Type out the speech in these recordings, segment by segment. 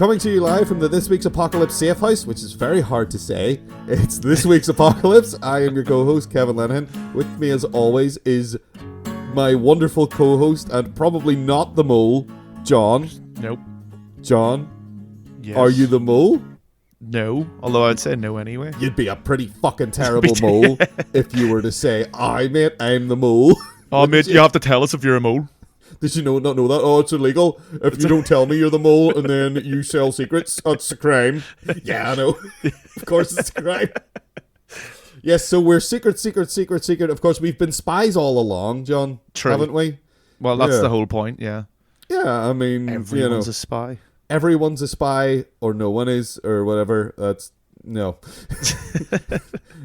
Coming to you live from the This Week's Apocalypse Safe House, which is very hard to say. It's This Week's Apocalypse. I am your co-host, Kevin Lenihan. With me, as always, is my wonderful co-host, and probably not the mole, John. Nope. John? Yes. Are you the mole? No, although I'd say no anyway. You'd be a pretty fucking terrible mole if you were to say, mate, I'm the mole. Oh, mate, you have to tell us if you're a mole. Did you not know that? Oh, it's illegal. If you don't tell me you're the mole and then you sell secrets, that's a crime. Yeah, I know. Of course it's a crime. Yes, so we're secret. Of course, we've been spies all along, John. True. Haven't we? Well, that's the whole point, yeah. Yeah, I mean, Everyone's a spy. Everyone's a spy, or no one is, or whatever. That's no.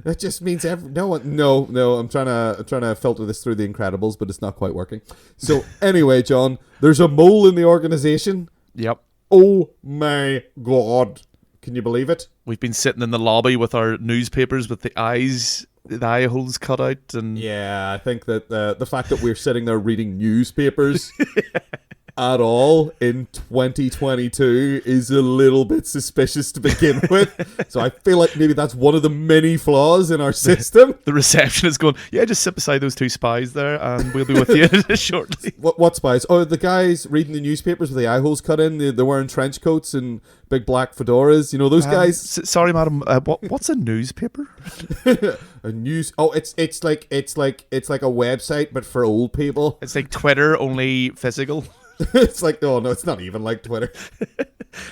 That just means no one. No. I'm trying to filter this through The Incredibles, but it's not quite working. So anyway, John, there's a mole in the organization. Yep. Oh my God! Can you believe it? We've been sitting in the lobby with our newspapers with the eye holes cut out, and yeah, I think that the fact that we're sitting there reading newspapers at all in 2022 is a little bit suspicious to begin with. So I feel like maybe that's one of the many flaws in our system. The receptionist going, yeah, just sit beside those two spies there and we'll be with you shortly. What spies? Oh, the guys reading the newspapers with the eye holes cut in. They're wearing trench coats and big black fedoras. You know those guys? Sorry, madam. What's a newspaper? A news? Oh, it's like a website, but for old people. It's like Twitter, only physical. It's like, oh no, it's not even like Twitter.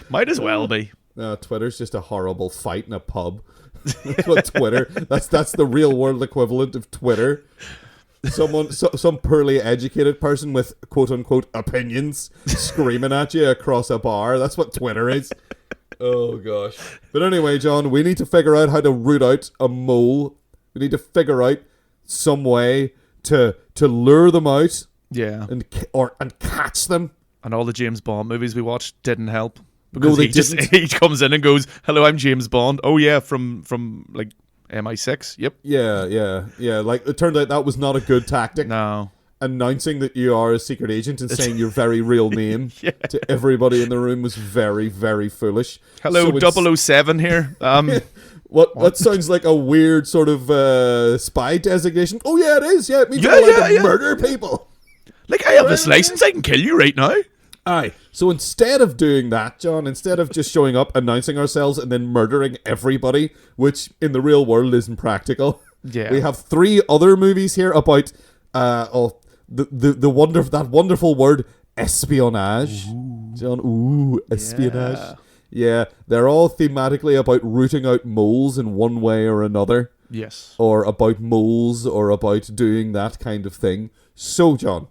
Might as well be. No, Twitter's just a horrible fight in a pub. That's what Twitter. That's the real world equivalent of Twitter. Some poorly educated person with quote unquote opinions screaming at you across a bar. That's what Twitter is. Oh gosh. But anyway, John, we need to figure out how to root out a mole. We need to figure out some way to lure them out. Yeah, and catch them. And all the James Bond movies we watched didn't help No, because they he comes in and goes, "Hello, I'm James Bond." Oh yeah, from like MI6. Yep. Yeah. Like it turned out that was not a good tactic. No. Announcing that you are a secret agent and saying your very real name to everybody in the room was very, very foolish. Hello, so 007 here. What? That sounds like a weird sort of spy designation. Oh yeah, it is. Yeah, it means you're allowed to murder people. Like, I have this license, I can kill you right now. Aye. So instead of doing that, John, instead of just showing up, announcing ourselves, and then murdering everybody, which in the real world isn't practical, we have 3 other movies here about that wonderful word espionage. Ooh. John, espionage. Yeah, they're all thematically about rooting out moles in one way or another. Yes. Or about moles, or about doing that kind of thing. So, John,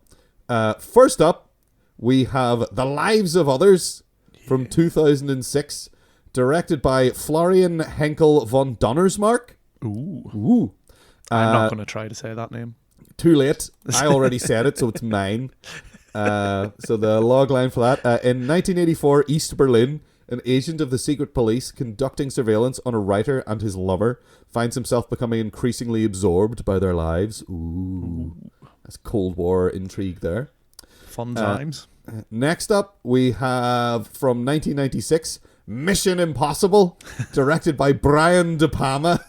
first up, we have The Lives of Others from 2006, directed by Florian Henckel von Donnersmarck. Ooh. I'm not going to try to say that name. Too late. I already said it, so it's mine. So the log line for that. In 1984, East Berlin, an agent of the secret police conducting surveillance on a writer and his lover finds himself becoming increasingly absorbed by their lives. Ooh. That's Cold War intrigue there. Fun times. Next up, we have from 1996, Mission Impossible, directed by Brian De Palma.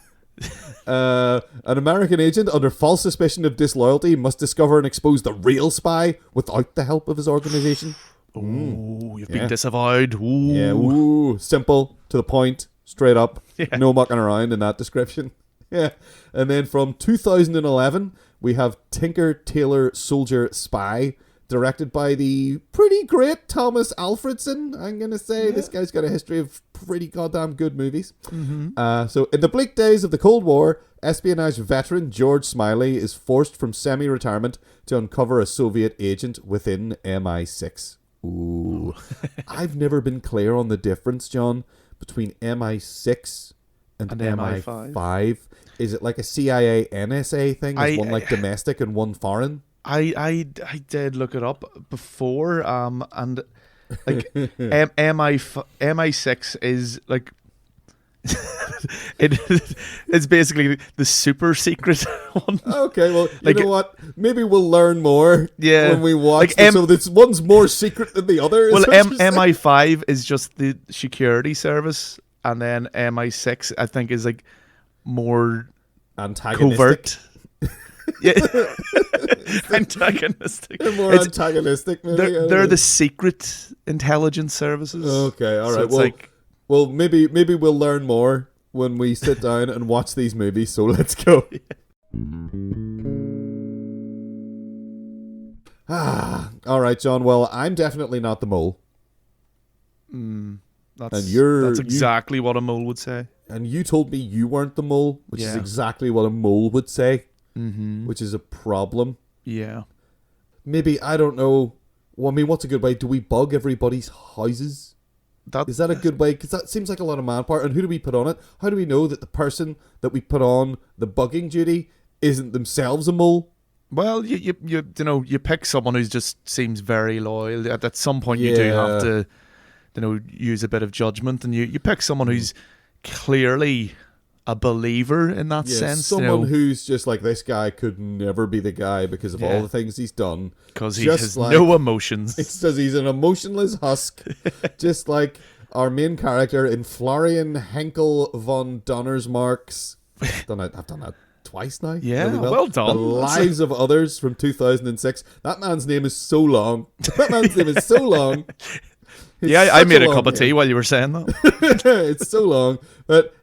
An American agent under false suspicion of disloyalty must discover and expose the real spy without the help of his organization. Ooh, you've been disavowed. Ooh. Yeah, ooh. Simple, to the point, straight up. Yeah. No mucking around in that description. Yeah. And then from 2011, we have Tinker, Tailor, Soldier, Spy, directed by the pretty great Tomas Alfredson, I'm going to say. Yeah. This guy's got a history of pretty goddamn good movies. Mm-hmm. So in the bleak days of the Cold War, espionage veteran George Smiley is forced from semi-retirement to uncover a Soviet agent within MI6. Ooh. I've never been clear on the difference, John, between MI6 and MI5. Is it like a CIA NSA thing? Is one like domestic and one foreign? I did look it up before, and like MI6 is like It's basically the super secret one. Okay, well, you Like, know what? Maybe we'll learn more Yeah. when we watch. Like, So this one's more secret than the other. Well, is what you're saying? MI5 is just the security service, and then MI6 I think is like more Antagonistic. covert. Yeah, antagonistic. They're more antagonistic. Maybe. I don't They're know. the secret intelligence services. Okay, all So right. it's Well, like, well, maybe we'll learn more when we sit down and watch these movies. So let's go. All right, John. Well, I'm definitely not the mole, that's you're- that's exactly what a mole would say. and you told me you weren't the mole, which is Yeah. exactly what a mole would say, which is a problem. Yeah. Maybe, I don't know. Well, I mean, what's a good way? Do we bug everybody's houses? Is that a good way? Because that seems like a lot of manpower. And who do we put on it? How do we know that the person that we put on the bugging duty isn't themselves a mole? Well, you know, you pick someone who just seems very loyal. At some point, you do have to, use a bit of judgment, and you pick someone who's clearly a believer in that sense. Someone who's just like, this guy could never be the guy because of all the things he's done. Because he Just has like- no emotions. It says he's an emotionless husk, just like our main character in Florian Henckel von Donnersmarck's. I've done that twice now. Yeah, really well done. The Lives of Others from 2006. That man's name is so long. That man's name is so long. It's Yeah, I such made a long cup of name. tea while you were saying that. It's so long, but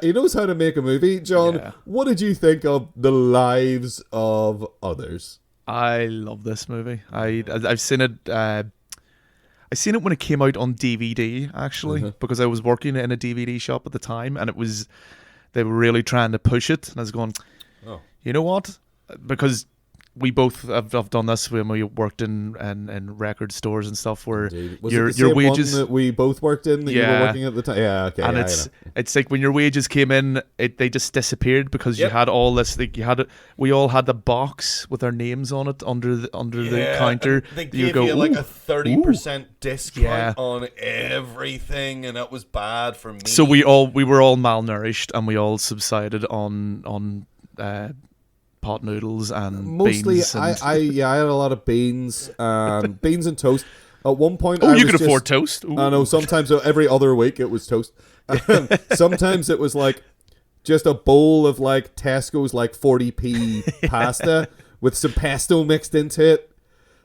he knows how to make a movie. John, Yeah. what did you think of The Lives of Others? I love this movie. I've seen it. I seen it when it came out on DVD actually, because I was working in a DVD shop at the time, and they were really trying to push it, and I was going, you know what? Because we both have done this when we worked in record stores and stuff, where Was your it the same wages one that we both worked in that you were Yeah. working at the time? Yeah, okay. and yeah, it's like when your wages came in, they just disappeared because you Yep. had all this. Like we all had the box with our names on it under the counter. They You gave go, you like "Ooh." a 30% discount Yeah. on everything, and it was bad for me. So we were all malnourished, and we all subsided on pot noodles and Mostly, beans. And, I had a lot of beans, beans and toast. At one point, oh, I you was could afford just- toast. Ooh. I know. Sometimes every other week it was toast. Sometimes it was like just a bowl of like Tesco's like 40p pasta with some pesto mixed into it,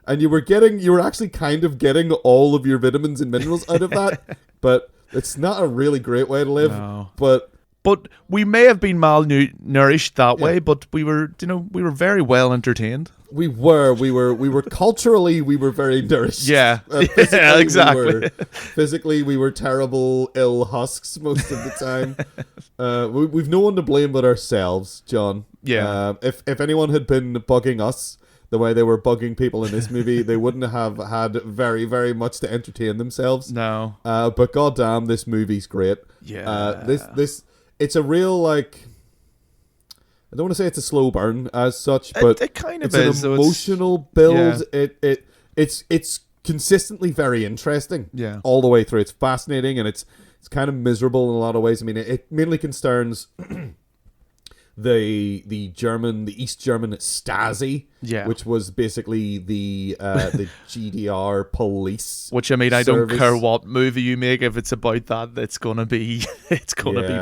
and you were actually kind of getting all of your vitamins and minerals out of that. But it's not a really great way to live. No. But But we may have been malnourished that way, but we were very well entertained. we were culturally we were very nourished. Yeah, Physically, yeah, exactly. Physically, we were terrible, ill husks most of the time. We've no one to blame but ourselves, John. Yeah. If anyone had been bugging us the way they were bugging people in this movie, they wouldn't have had very, very much to entertain themselves. No. But goddamn, this movie's great. Yeah. It's a real, like, I don't want to say it's a slow burn as such, but it kind of it's is. an so emotional build. It's consistently very interesting. Yeah. All the way through. It's fascinating, and it's kind of miserable in a lot of ways. I mean, it mainly concerns the East German Stasi, Yeah. which was basically the GDR police. Which, I mean, I don't service. care what movie you make, if it's about that, it's gonna be Yeah.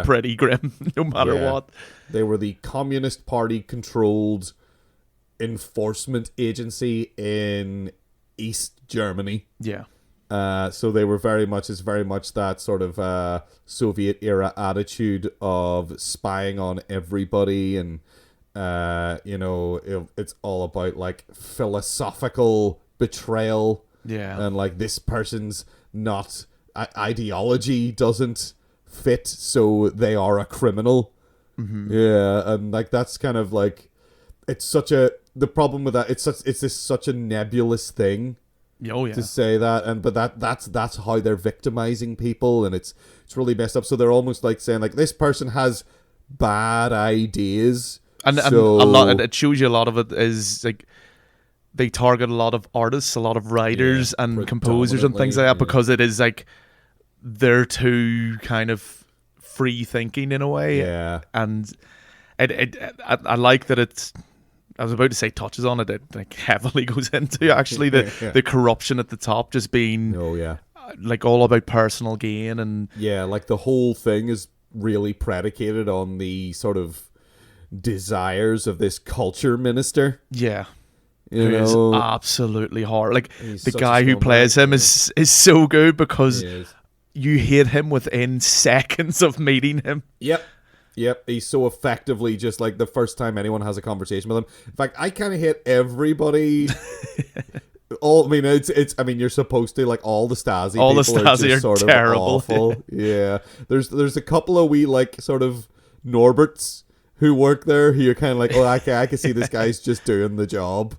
be pretty grim, no matter Yeah. what. They were the Communist Party controlled enforcement agency in East Germany. Yeah. So they were very much that sort of Soviet era attitude of spying on everybody, and it's all about like philosophical betrayal. Yeah. And like this person's ideology doesn't fit, so they are a criminal. Mm-hmm. Yeah, and like that's kind of like the problem with that. It's such a nebulous thing Oh yeah. to say that, but that's how they're victimizing people, and it's really messed up. So they're almost like saying like this person has bad ideas, And a lot. It shows you a lot of it is like they target a lot of artists, a lot of writers and composers and things like that, predominantly, because it is like their two kind of free thinking in a way. Yeah. And I like that it's. I was about to say touches on it. It like heavily goes into actually the corruption at the top, just being like all about personal gain and like the whole thing is really predicated on the sort of desires of this culture minister. Yeah. You who is know, absolutely hard. Like he's the such guy a who plays scumbag, him is so good because he is. you hate him within seconds of meeting him. Yep, he's so effectively just like the first time anyone has a conversation with him. In fact, I kind of hate everybody. I mean, you're supposed to, like, all the Stasi all people the Stasi are just sort terrible. of awful. Yeah, there's a couple of wee like sort of Norberts who work there who you're kind of like, oh, I can see this guy's just doing the job.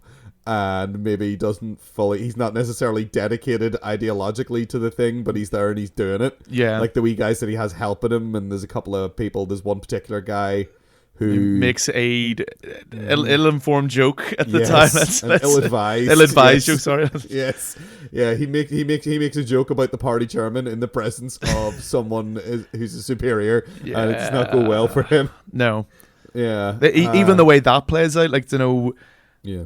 And maybe he's not necessarily dedicated ideologically to the thing, but he's there and he's doing it. Yeah. Like the wee guys that he has helping him, and there's a couple of people, there's one particular guy who makes a ill-informed joke at the time. That's ill-advised joke, sorry. Yes. Yeah, he makes a joke about the party chairman in the presence of someone who's a superior, and it does not go well for him. No. Yeah. Even the way that plays out, like, you know, yeah,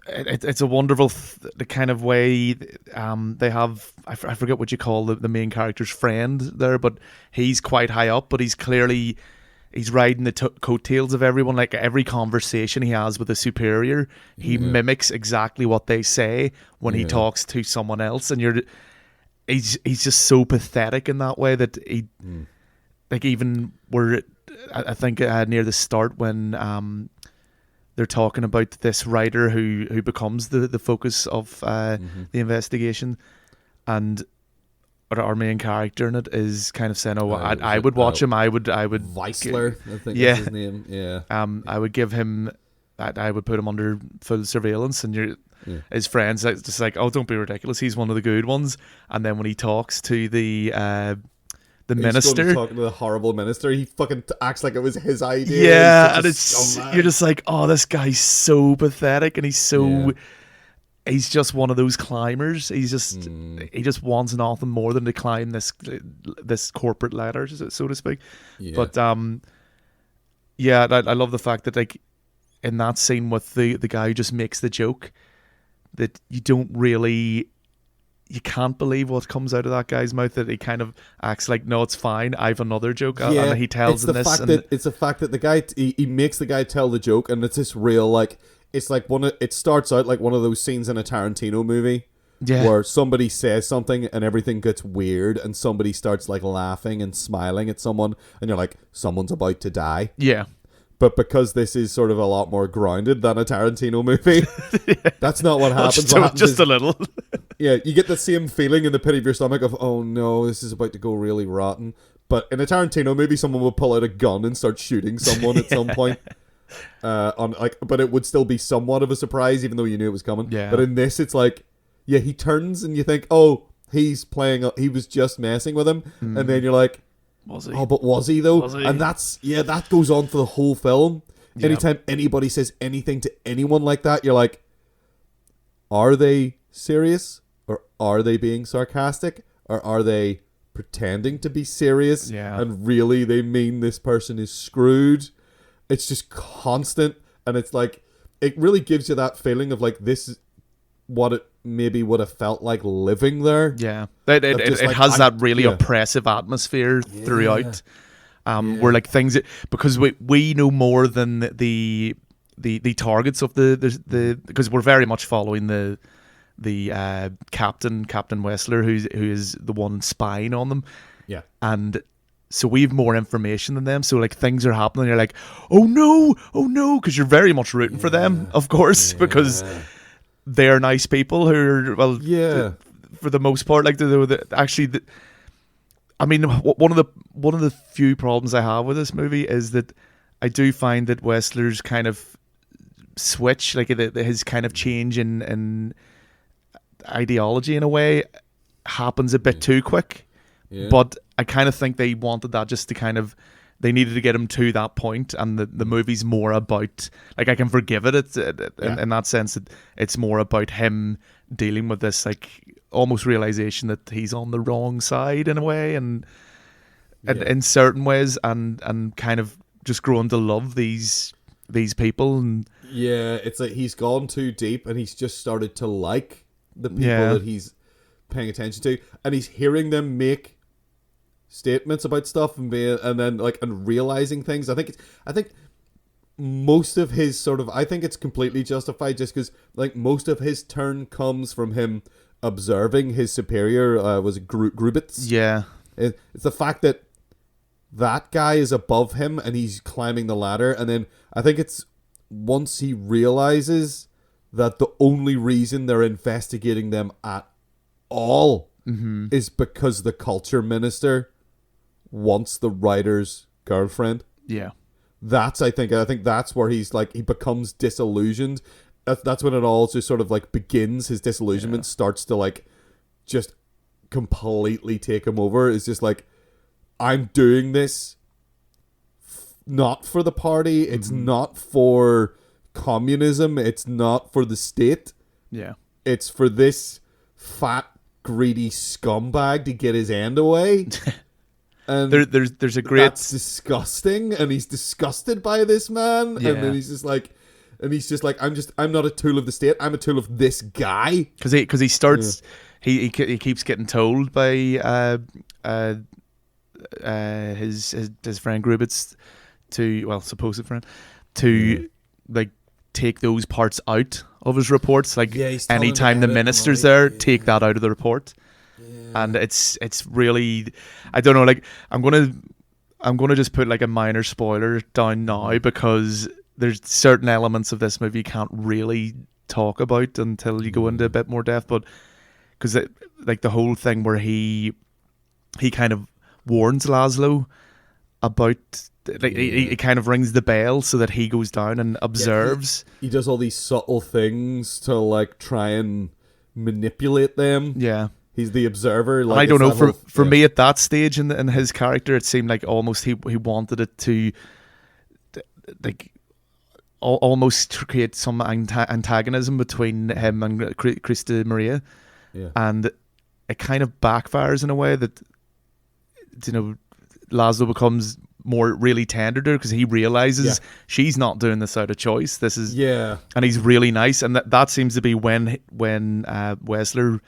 it's a wonderful the kind of way they have. I forget what you call the main character's friend there, but he's quite high up. But he's riding the coattails of everyone. Like every conversation he has with a superior, he mimics exactly what they say when he talks to someone else, and he's just so pathetic in that way that he like even I think near the start when they're talking about this writer who becomes the focus of the investigation, and our main character in it is kind of saying, I would watch him. I would Weissler, I think is his name. Yeah. I would give him I would put him under full surveillance, and his friends just like, oh, don't be ridiculous, he's one of the good ones. And then when he talks to the minister, talking to the horrible minister, he fucking acts like it was his idea. Yeah, and you're just like, oh, this guy's so pathetic, and he's just one of those climbers. He just wants nothing more than to climb this corporate ladder, so to speak. Yeah. But I love the fact that, like, in that scene with the guy who just makes the joke, that you can't believe what comes out of that guy's mouth, that he kind of acts like, no, it's fine, I have another joke. And he tells him this. It's the fact that the guy, he makes the guy tell the joke, and it's this real, like, it's like it starts out like one of those scenes in a Tarantino movie where somebody says something and everything gets weird and somebody starts like laughing and smiling at someone, and you're like, someone's about to die. Yeah. But because this is sort of a lot more grounded than a Tarantino movie, that's not what happens. Just a little. Yeah, you get the same feeling in the pit of your stomach of, oh no, this is about to go really rotten. But in a Tarantino movie, someone would pull out a gun and start shooting someone at some point. But it would still be somewhat of a surprise, even though you knew it was coming. Yeah. But in this, it's like, he turns and you think, oh, he was just messing with him, and then you're like, was he? Oh, but was he though? Was he? And that goes on for the whole film. Yeah. Anytime anybody says anything to anyone like that, you're like, are they serious? Or are they being sarcastic? Or are they pretending to be serious? Yeah. And really they mean this person is screwed? It's just constant. And it's like, it really gives you that feeling of like, this is what it maybe would have felt like living there. Yeah. It has that really oppressive atmosphere throughout. Where like things, because we know more than the targets of the because we're very much following the Captain Wessler, who is the one spying on them. Yeah. And so we have more information than them. So like things are happening, you're like, oh no, because you're very much rooting for them, of course, because they're nice people who are, for the most part, like I mean, one of the few problems I have with this movie is that I do find that Wessler's kind of switch, like his kind of change in ideology in a way, happens a bit too quick. Yeah. But I kind of think they wanted that just to kind of, they needed to get him to that point, and the movie's more about, like, I can forgive it in that sense that it's more about him dealing with this, like, almost realization that he's on the wrong side in a way, and in certain ways, and kind of just grown to love these people. And yeah, it's like he's gone too deep, and he's just started to like the people that he's paying attention to, and he's hearing them make statements about stuff and realizing things. I think most of his I think it's completely justified, just because like most of his turn comes from him observing his superior, was it Grubitz? Yeah. It's the fact that guy is above him and he's climbing the ladder, and then I think it's once he realizes that the only reason they're investigating them at all is because the culture minister wants the writer's girlfriend. Yeah. I think that's where he's like, he becomes disillusioned. That's when it all just sort of like begins. His disillusionment starts to like just completely take him over. It's just like, I'm doing this not for the party. It's not for communism. It's not for the state. Yeah. It's for this fat, greedy scumbag to get his end away. And there's a great... That's disgusting, and he's disgusted by this man. Yeah. And then he's just like, I'm not a tool of the state. I'm a tool of this guy. Because he starts, he keeps getting told by his friend Grubitz supposed friend, to like take those parts out of his reports. Like anytime the minister's there, take that out of the report. And it's really, I don't know, like I'm gonna just put like a minor spoiler down now, because there's certain elements of this movie you can't really talk about until you go into a bit more depth. But because like the whole thing where he kind of warns Laszlo about, like he kind of rings the bell so that he goes down and observes. He does all these subtle things to like try and manipulate them. Yeah. He's the observer. Like, I don't know. For me at that stage in his character, it seemed like almost he wanted it to, like, almost create some antagonism between him and Krista Maria, and it kind of backfires in a way that, you know, Laszlo becomes more really tender to her because he realizes she's not doing this out of choice. This is and he's really nice, and that seems to be when Wessler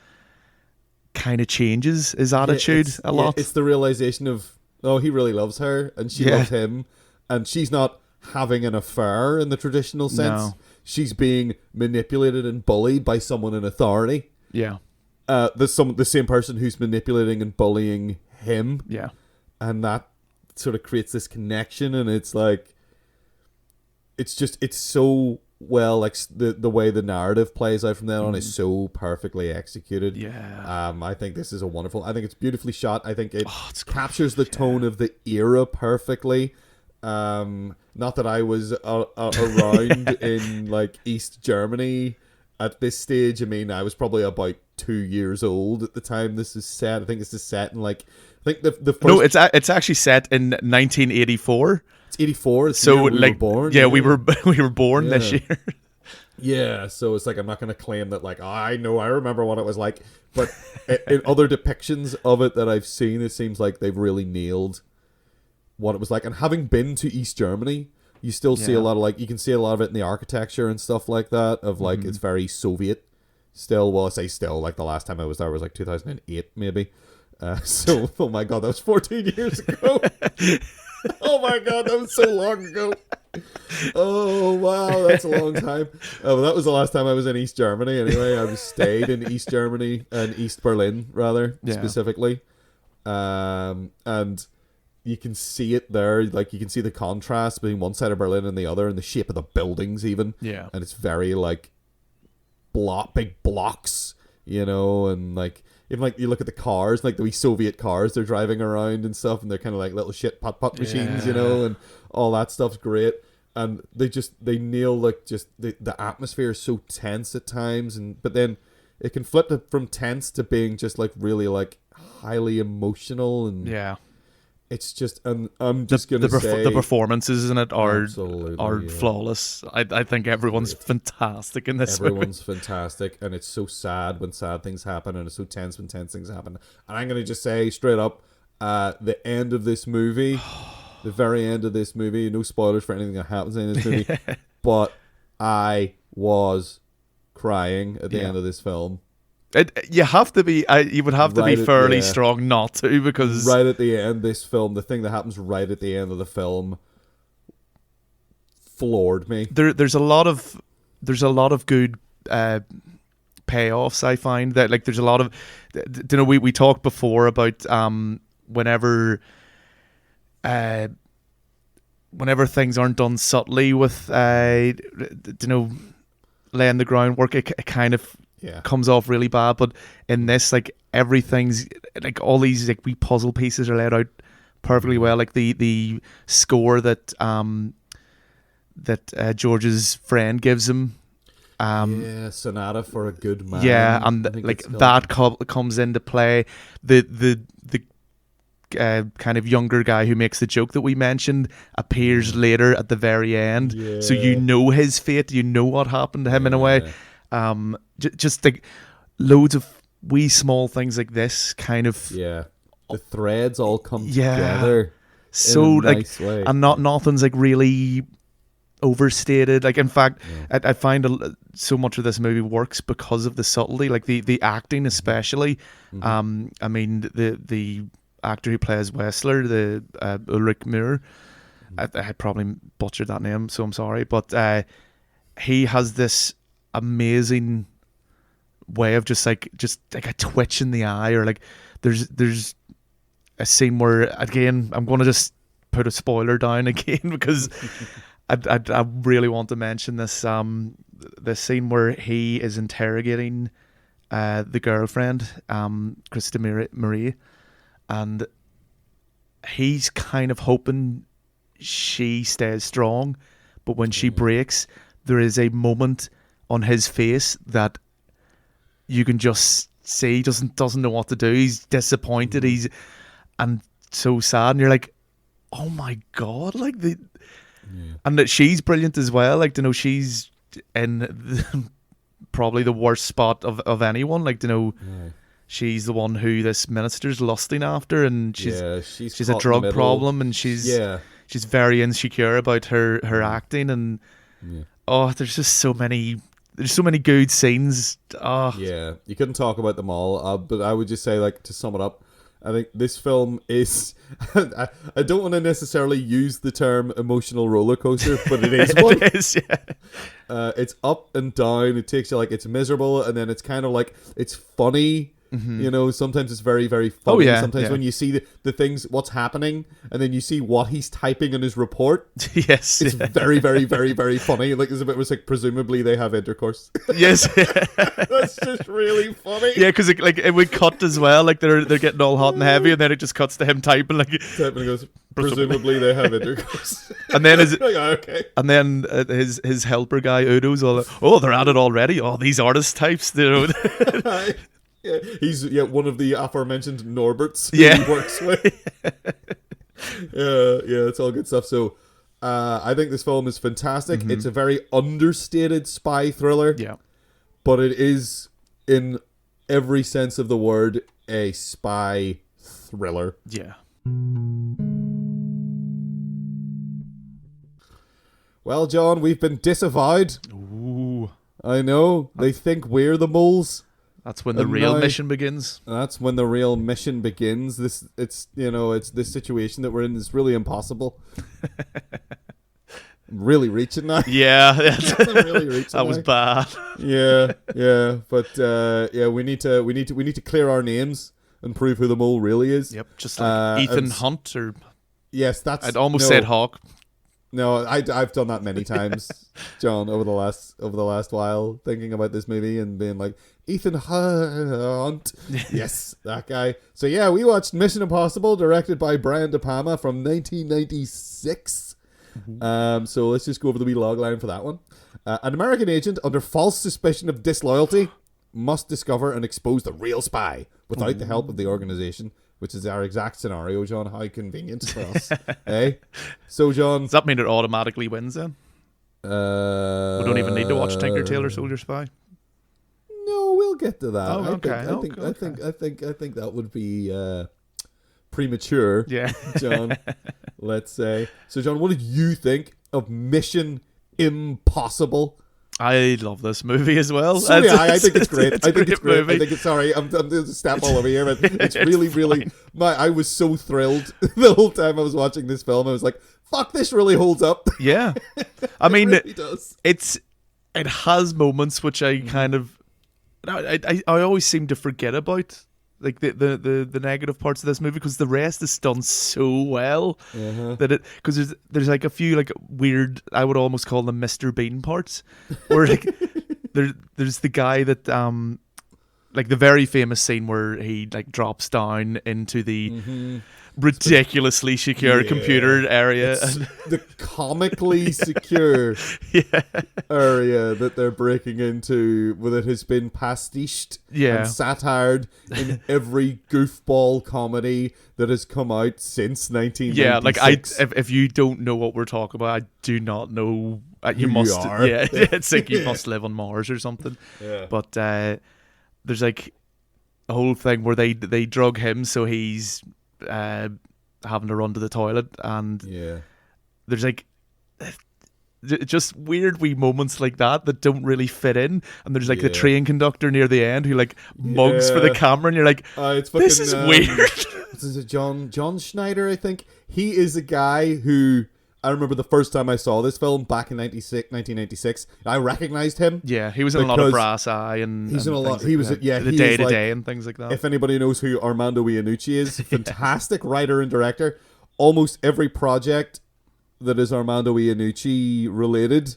kind of changes his attitude a lot. It's the realization of, he really loves her and she loves him, and she's not having an affair in the traditional sense. No. She's being manipulated and bullied by someone in authority. Yeah. The same person who's manipulating and bullying him. Yeah. And that sort of creates this connection, and it's like, it's so well, like the way the narrative plays out from then on is so perfectly executed. I think this is I think it's beautifully shot. I think it captures the tone of the era perfectly. Not that I was around in like East Germany at this stage. I mean, I was probably about 2 years old at the time this is set. I think this is set in like, I think the first... No, it's actually set in 1984. It's 84. It's so the year we like, were born. Yeah, we were born this year. Yeah, so it's like, I'm not going to claim that like, I remember what it was like, but in other depictions of it that I've seen, it seems like they've really nailed what it was like. And having been to East Germany, you still see a lot of like, you can see a lot of it in the architecture and stuff like that, of like, it's very Soviet still. Well, I say still, like the last time I was there was like 2008 maybe. So, oh my god, that was 14 years ago. Oh my god, that was so long ago. Oh wow, that's a long time. Well, that was the last time I was in East Germany anyway. I stayed in East Germany, and East Berlin rather, specifically. And you can see it there, like you can see the contrast between one side of Berlin and the other, and the shape of the buildings even. Yeah. And it's very like big blocks, you know, and like even like you look at the cars, like the wee Soviet cars they're driving around and stuff, and they're kind of like little shit putt machines, you know, and all that stuff's great. And they nail like just the atmosphere is so tense at times, but then it can flip from tense to being just like really like highly emotional, and it's just, and I'm just gonna say the performances in it are flawless. I think everyone's fantastic in this. Everyone's fantastic, and it's so sad when sad things happen, and it's so tense when tense things happen. And I'm gonna just say straight up, the end of this movie, the very end of this movie, no spoilers for anything that happens in this movie, but I was crying at the end of this film. You have to be. You would have to be fairly strong not to, because right at the end, this film, the thing that happens right at the end of the film, floored me. There's a lot of good payoffs. I find that, like, there's a lot of, you know, we talked before about whenever things aren't done subtly with you know, laying the groundwork, it kind of comes off really bad. But in this, like, everything's, like, all these, like, wee puzzle pieces are laid out perfectly well. Like the score that George's friend gives him. Sonata for a Good Man. Yeah, and like that comes into play. The kind of younger guy who makes the joke that we mentioned appears later at the very end, so you know his fate. You know what happened to him in a way. Just like loads of wee small things like this, kind of. Yeah, the threads all come together. So in a nice way. And nothing's like really overstated. Like, in fact, I find so much of this movie works because of the subtlety, like the acting especially. I mean, the actor who plays Wessler, the Ulrich Müller, I probably butchered that name, so I'm sorry, but he has this amazing way of just like a twitch in the eye, or like there's a scene where, again, I'm going to just put a spoiler down again because I really want to mention this this scene where he is interrogating the girlfriend, Krista Marie, and he's kind of hoping she stays strong, but when she breaks, there is a moment on his face that you can just see he doesn't know what to do. He's disappointed. He's and so sad, and you're like, oh my god, like and that she's brilliant as well. Like, you know, she's in probably the worst spot of anyone. Like, you know, she's the one who this minister's lusting after, and she's a drug problem, and she's very insecure about her acting, and there's just so many good scenes. You couldn't talk about them all, but I would just say, like, to sum it up, I think this film is I don't want to necessarily use the term emotional roller coaster, but it is one. It is, it's up and down. It takes you, like, it's miserable, and then it's kind of like, it's funny. You know, sometimes it's very, very funny. Sometimes when you see the things, what's happening, and then you see what he's typing in his report. Yes, it's very, very, very, very funny. Like, there's a bit where it's like, presumably they have intercourse. Yes, that's just really funny. Yeah, because it would cut as well. Like, they're getting all hot and heavy, and then it just cuts to him typing, like, and goes, presumably they have intercourse. And then like, okay. And then his helper guy Udo's all like, oh, they're at it already. Oh, these artist types, you know. Yeah, he's one of the aforementioned Norberts he works with. It's all good stuff. So I think this film is fantastic. It's a very understated spy thriller. Yeah. But it is, in every sense of the word, a spy thriller. Yeah. Well, John, we've been disavowed. Ooh. I know. They think we're the moles. That's when the real mission begins. That's when the real mission begins. It's this situation that we're in is really impossible. I'm really reaching now. Yeah, I'm really reaching that was bad. But we need to clear our names and prove who the mole really is. Yep, just like Ethan Hunt, or I'd almost said Hawk. No, I've done that many times, John, over the last while, thinking about this movie and being like, Ethan Hunt. Yes, that guy. So yeah, we watched Mission Impossible, directed by Brian De Palma, from 1996. So let's just go over the wee logline for that one. An American agent under false suspicion of disloyalty must discover and expose the real spy without the help of the organization. Which is our exact scenario, John. How convenient for us. Hey? So, John... Does that mean it automatically wins, then? We don't even need to watch Tinker, Tailor, Soldier, Spy? No, we'll get to that. Oh, okay. I think that would be premature. Yeah. John, let's say. So, John, what did you think of Mission Impossible? I love this movie as well. So yeah, I think it's great. It's I think it's great. movie. I think it's sorry. I'm doing a step all over here, but it's really. I was so thrilled the whole time I was watching this film. I was like, "Fuck, this really holds up." Yeah, I mean, it really does. It has moments which I kind of I always seem to forget about, like the negative parts of this movie, because the rest is done so well that it, because there's like a few like weird, I would almost call them Mr. Bean parts, where like there's the guy that like the very famous scene where he like drops down into the ridiculously secure computer area, and the comically secure area that they're breaking into, where it has been pastiched and satired in every goofball comedy that has come out since 1996. Yeah, like if you don't know what we're talking about, I do not know. You must. You are. Yeah, it's like you must live on Mars or something. Yeah. But there's like a whole thing where they drug him, so he's having to run to the toilet, and there's like just weird wee moments like that don't really fit in, and there's like the train conductor near the end who like mugs for the camera, and you're like, it's fucking, this is weird. This is John Schneider, I think. He is a guy who, I remember the first time I saw this film back in 1996, I recognized him. Yeah, he was in a lot of Brass Eye, and he's in a lot. He was the Day to Day and things like that. If anybody knows who Armando Iannucci is, fantastic writer and director. Almost every project that is Armando Iannucci related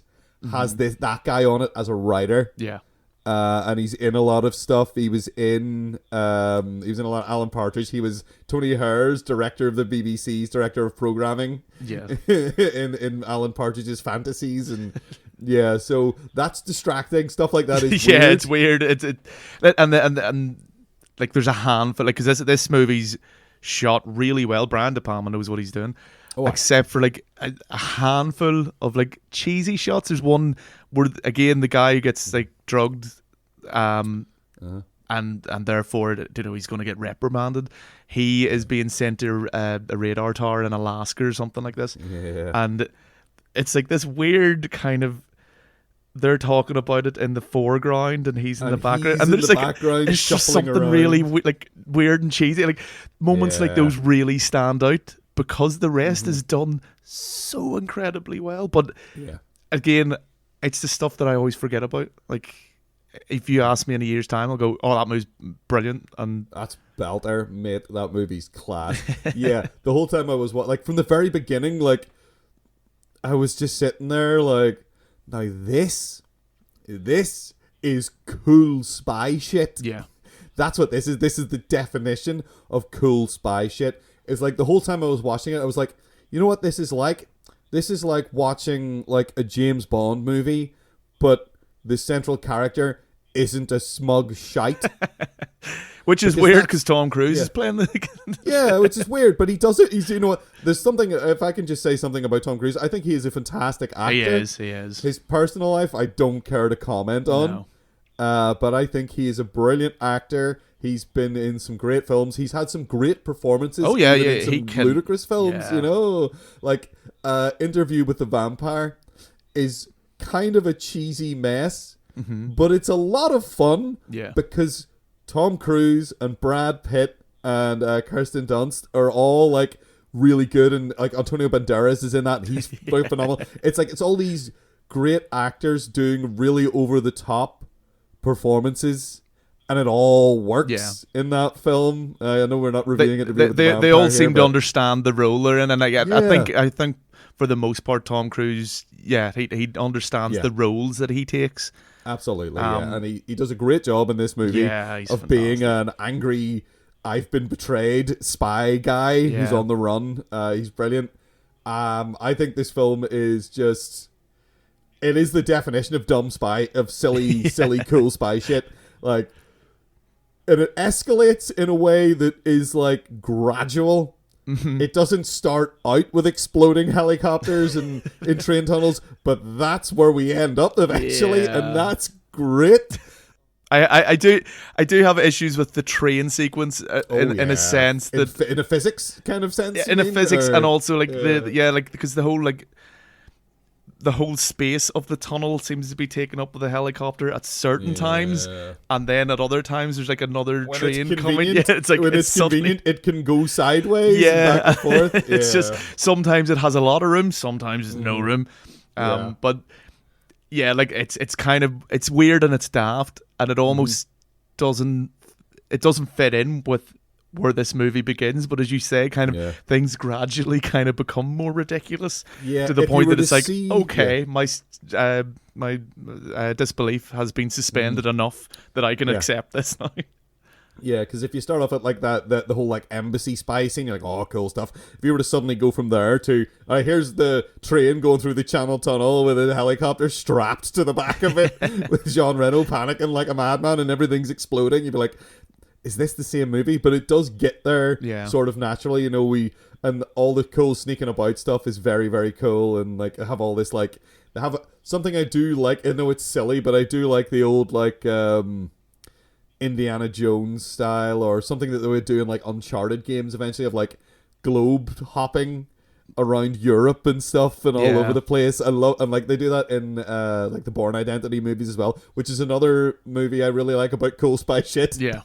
has that guy on it as a writer. Yeah. And he's in a lot of stuff. He was in a lot of Alan Partridge. He was Tony Hare's director of the BBC's director of programming. Yeah. in Alan Partridge's fantasies, and so that's distracting. Stuff like that is weird. It's weird. And like there's a handful, like, because this movie's shot really well. Brian De Palma knows what he's doing. Except for like a handful of like cheesy shots. There's one where again the guy who gets like drugged, and therefore he's going to get reprimanded. He is being sent to a radar tower in Alaska or something like this, and it's like this weird kind of. They're talking about it in the foreground, and he's in the background, and there's like it's just something around. Really like weird and cheesy. Like moments like those really stand out, because the rest is done so incredibly well. But again, it's the stuff that I always forget about. Like, if you ask me in a year's time, I'll go, "Oh, that movie's brilliant," and that's belter, mate. That movie's class. The whole time I was like from the very beginning, like I was just sitting there, like, now this is cool spy shit. Yeah, that's what this is. This is the definition of cool spy shit. It's like the whole time I was watching it, I was like, you know what this is like? This is like watching like a James Bond movie, but the central character isn't a smug shite. Which is weird, because Tom Cruise is playing the... which is weird, but he does it. He's, you know what, there's something, if I can just say something about Tom Cruise, I think he is a fantastic actor. He is. His personal life, I don't care to comment on. No. But I think he is a brilliant actor. He's been in some great films. He's had some great performances. In some ludicrous films, you know. Like, Interview with the Vampire is kind of a cheesy mess, but it's a lot of fun. Yeah. Because Tom Cruise and Brad Pitt and Kirsten Dunst are all like really good, and like Antonio Banderas is in that, and he's phenomenal. It's like it's all these great actors doing really over the top performances, and it all works in that film. I know we're not reviewing it. They all seem to understand the role they're in, and I think for the most part, Tom Cruise, he understands the roles that he takes. Absolutely, and he does a great job in this movie of being an angry, I've been betrayed spy guy who's on the run. He's brilliant. I think this film is just, it is the definition of dumb spy, of silly cool spy shit. Like, and it escalates in a way that is like gradual. It doesn't start out with exploding helicopters and in train tunnels, but that's where we end up eventually, and that's great. I do have issues with the train sequence in a sense that in a physics kind of sense. In a physics, and also like because the whole like the whole space of the tunnel seems to be taken up with a helicopter at certain times, and then at other times there's like another train coming. Yeah, it's like when it's convenient, it can go sideways. And back and forth. It's just sometimes it has a lot of room, sometimes there's no room. But yeah, like it's kind of it's weird and it's daft, and it almost doesn't fit in with where this movie begins, but as you say, kind of things gradually kind of become more ridiculous to the point that it's like, my disbelief has been suspended enough that I can accept this now. Yeah, because if you start off at like the whole like embassy spy scene, you're like, oh, cool stuff. If you were to suddenly go from there to, here's the train going through the Channel Tunnel with a helicopter strapped to the back of it with Jean Reno panicking like a madman and everything's exploding, you'd be like, is this the same movie? But it does get there sort of naturally, and all the cool sneaking about stuff is very, very cool, and like have all this like they have something I do like. I know it's silly, but I do like the old like Indiana Jones style, or something that they would do in like Uncharted games eventually, of like globe hopping around Europe and stuff and all over the place. I love, and like they do that in like the Bourne Identity movies as well, which is another movie I really like about cool spy shit. Yeah.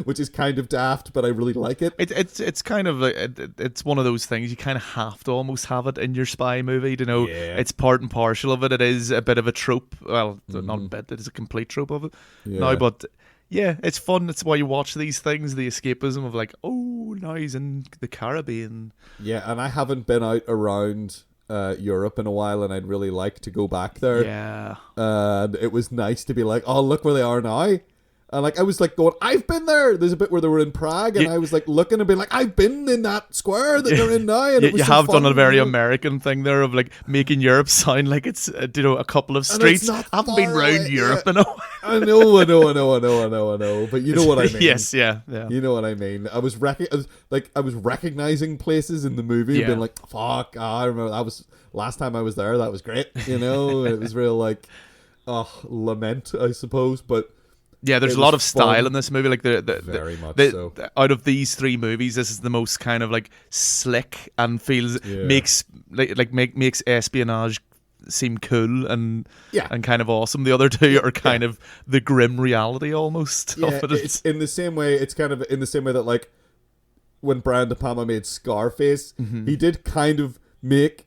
Which is kind of daft, but I really like it. It's kind of like it's one of those things you kind of have to almost have it in your spy movie to know it's part and parcel of it. It is a bit of a trope. Well, not a bit. It is a complete trope of it. No, but yeah, it's fun. It's why you watch these things. The escapism of like, oh, now he's in the Caribbean. Yeah, and I haven't been out around Europe in a while, and I'd really like to go back there. Yeah, and it was nice to be like, oh, look where they are now. And like I was like going, I've been there. There's a bit where they were in Prague, and I was like looking and being like, I've been in that square that they're in now. And it was you so have fun. done a very American thing there of like making Europe sound like it's a couple of streets. I haven't been round Europe in a while. I know. But you know what I mean. Yes, yeah. You know what I mean. I was recognizing places in the movie and being like, fuck, I remember that was last time I was there. That was great. It was real like, lament, I suppose, but. Yeah, there's a lot of style in this movie. Like very much so. Out of these three movies, this is the most kind of like slick and makes espionage seem cool and kind of awesome. The other two are kind of the grim reality almost. Yeah, of it. It's in the same way. It's kind of in the same way that like when Brian De Palma made Scarface, he did kind of make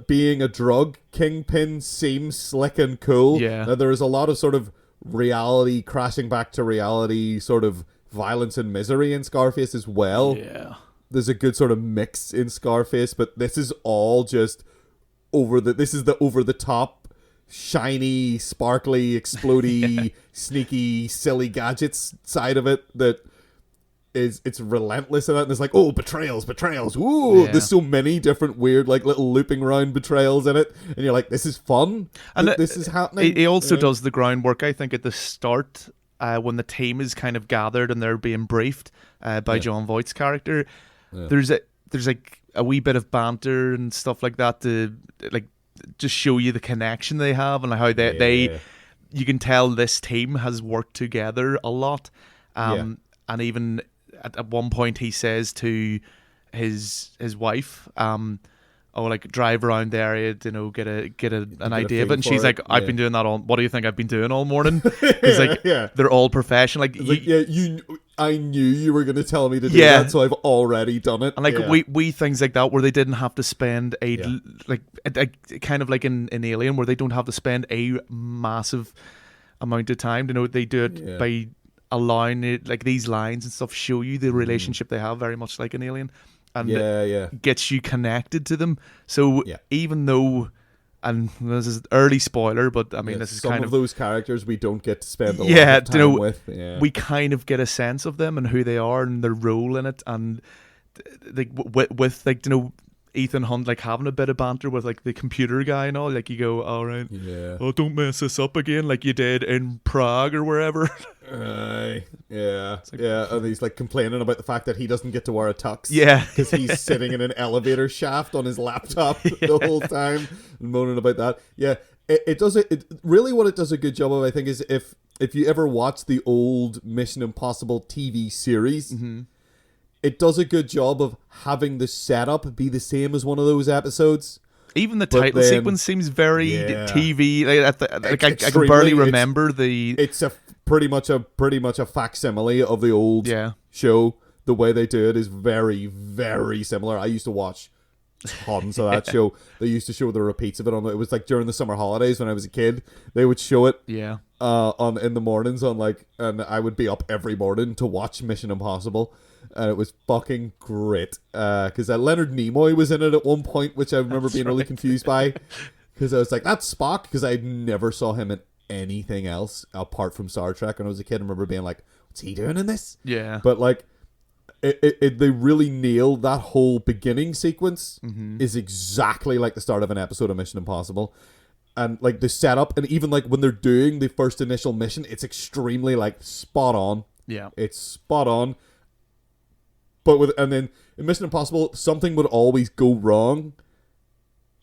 being a drug kingpin seem slick and cool. Yeah, now, there is a lot of sort of reality crashing back to reality sort of violence and misery in Scarface as well. Yeah, there's a good sort of mix in Scarface, but this is all just over the top, shiny, sparkly, explodey, sneaky, silly gadgets side of it that it's relentless in it, and it's like, oh, betrayals, ooh, there's so many different weird like little looping around betrayals in it, and you're like, this is fun, and this is happening. He also does the groundwork, I think, at the start when the team is kind of gathered and they're being briefed by John Voight's character. There's like a wee bit of banter and stuff like that to like just show you the connection they have and how they you can tell this team has worked together a lot, and even at one point he says to his wife, like drive around the area, get an idea of it, and she's like, I've been doing that all. What do you think I've been doing all morning? He's like, they're all professional. I knew you were going to tell me to do that, so I've already done it. And like we things like that where they didn't have to spend a kind of like in Alien where they don't have to spend a massive amount of time. They do it by allowing it, like these lines and stuff show you the relationship they have, very much like an Alien, and gets you connected to them. So even though, and this is early spoiler, but I mean this is some kind of those characters we don't get to spend a lot of time with. We kind of get a sense of them and who they are and their role in it, and like with like Ethan Hunt like having a bit of banter with like the computer guy and all, like you go, all right, oh, don't mess this up again like you did in Prague or wherever. And he's like complaining about the fact that he doesn't get to wear a tux, because he's sitting in an elevator shaft on his laptop the whole time and moaning about that. It does it really what it does a good job of, I think, is if if you ever watch the old Mission Impossible TV series, it does a good job of having the setup be the same as one of those episodes. Even the title sequence seems very TV. I can barely remember the. It's pretty much a facsimile of the old show. The way they do it is very, very similar. I used to watch tons of that show. They used to show the repeats of it it was like during the summer holidays when I was a kid. They would show it on in the mornings and I would be up every morning to watch Mission Impossible. And it was fucking great. Because Leonard Nimoy was in it at one point, which I remember being really confused by. Because I was like, that's Spock. Because I never saw him in anything else apart from Star Trek when I was a kid. I remember being like, what's he doing in this? Yeah. But like, they really nailed that whole beginning sequence. Is exactly like the start of an episode of Mission Impossible. And like the setup, and even like when they're doing the first initial mission, it's extremely like spot on. Yeah. It's spot on. And then in Mission Impossible, something would always go wrong.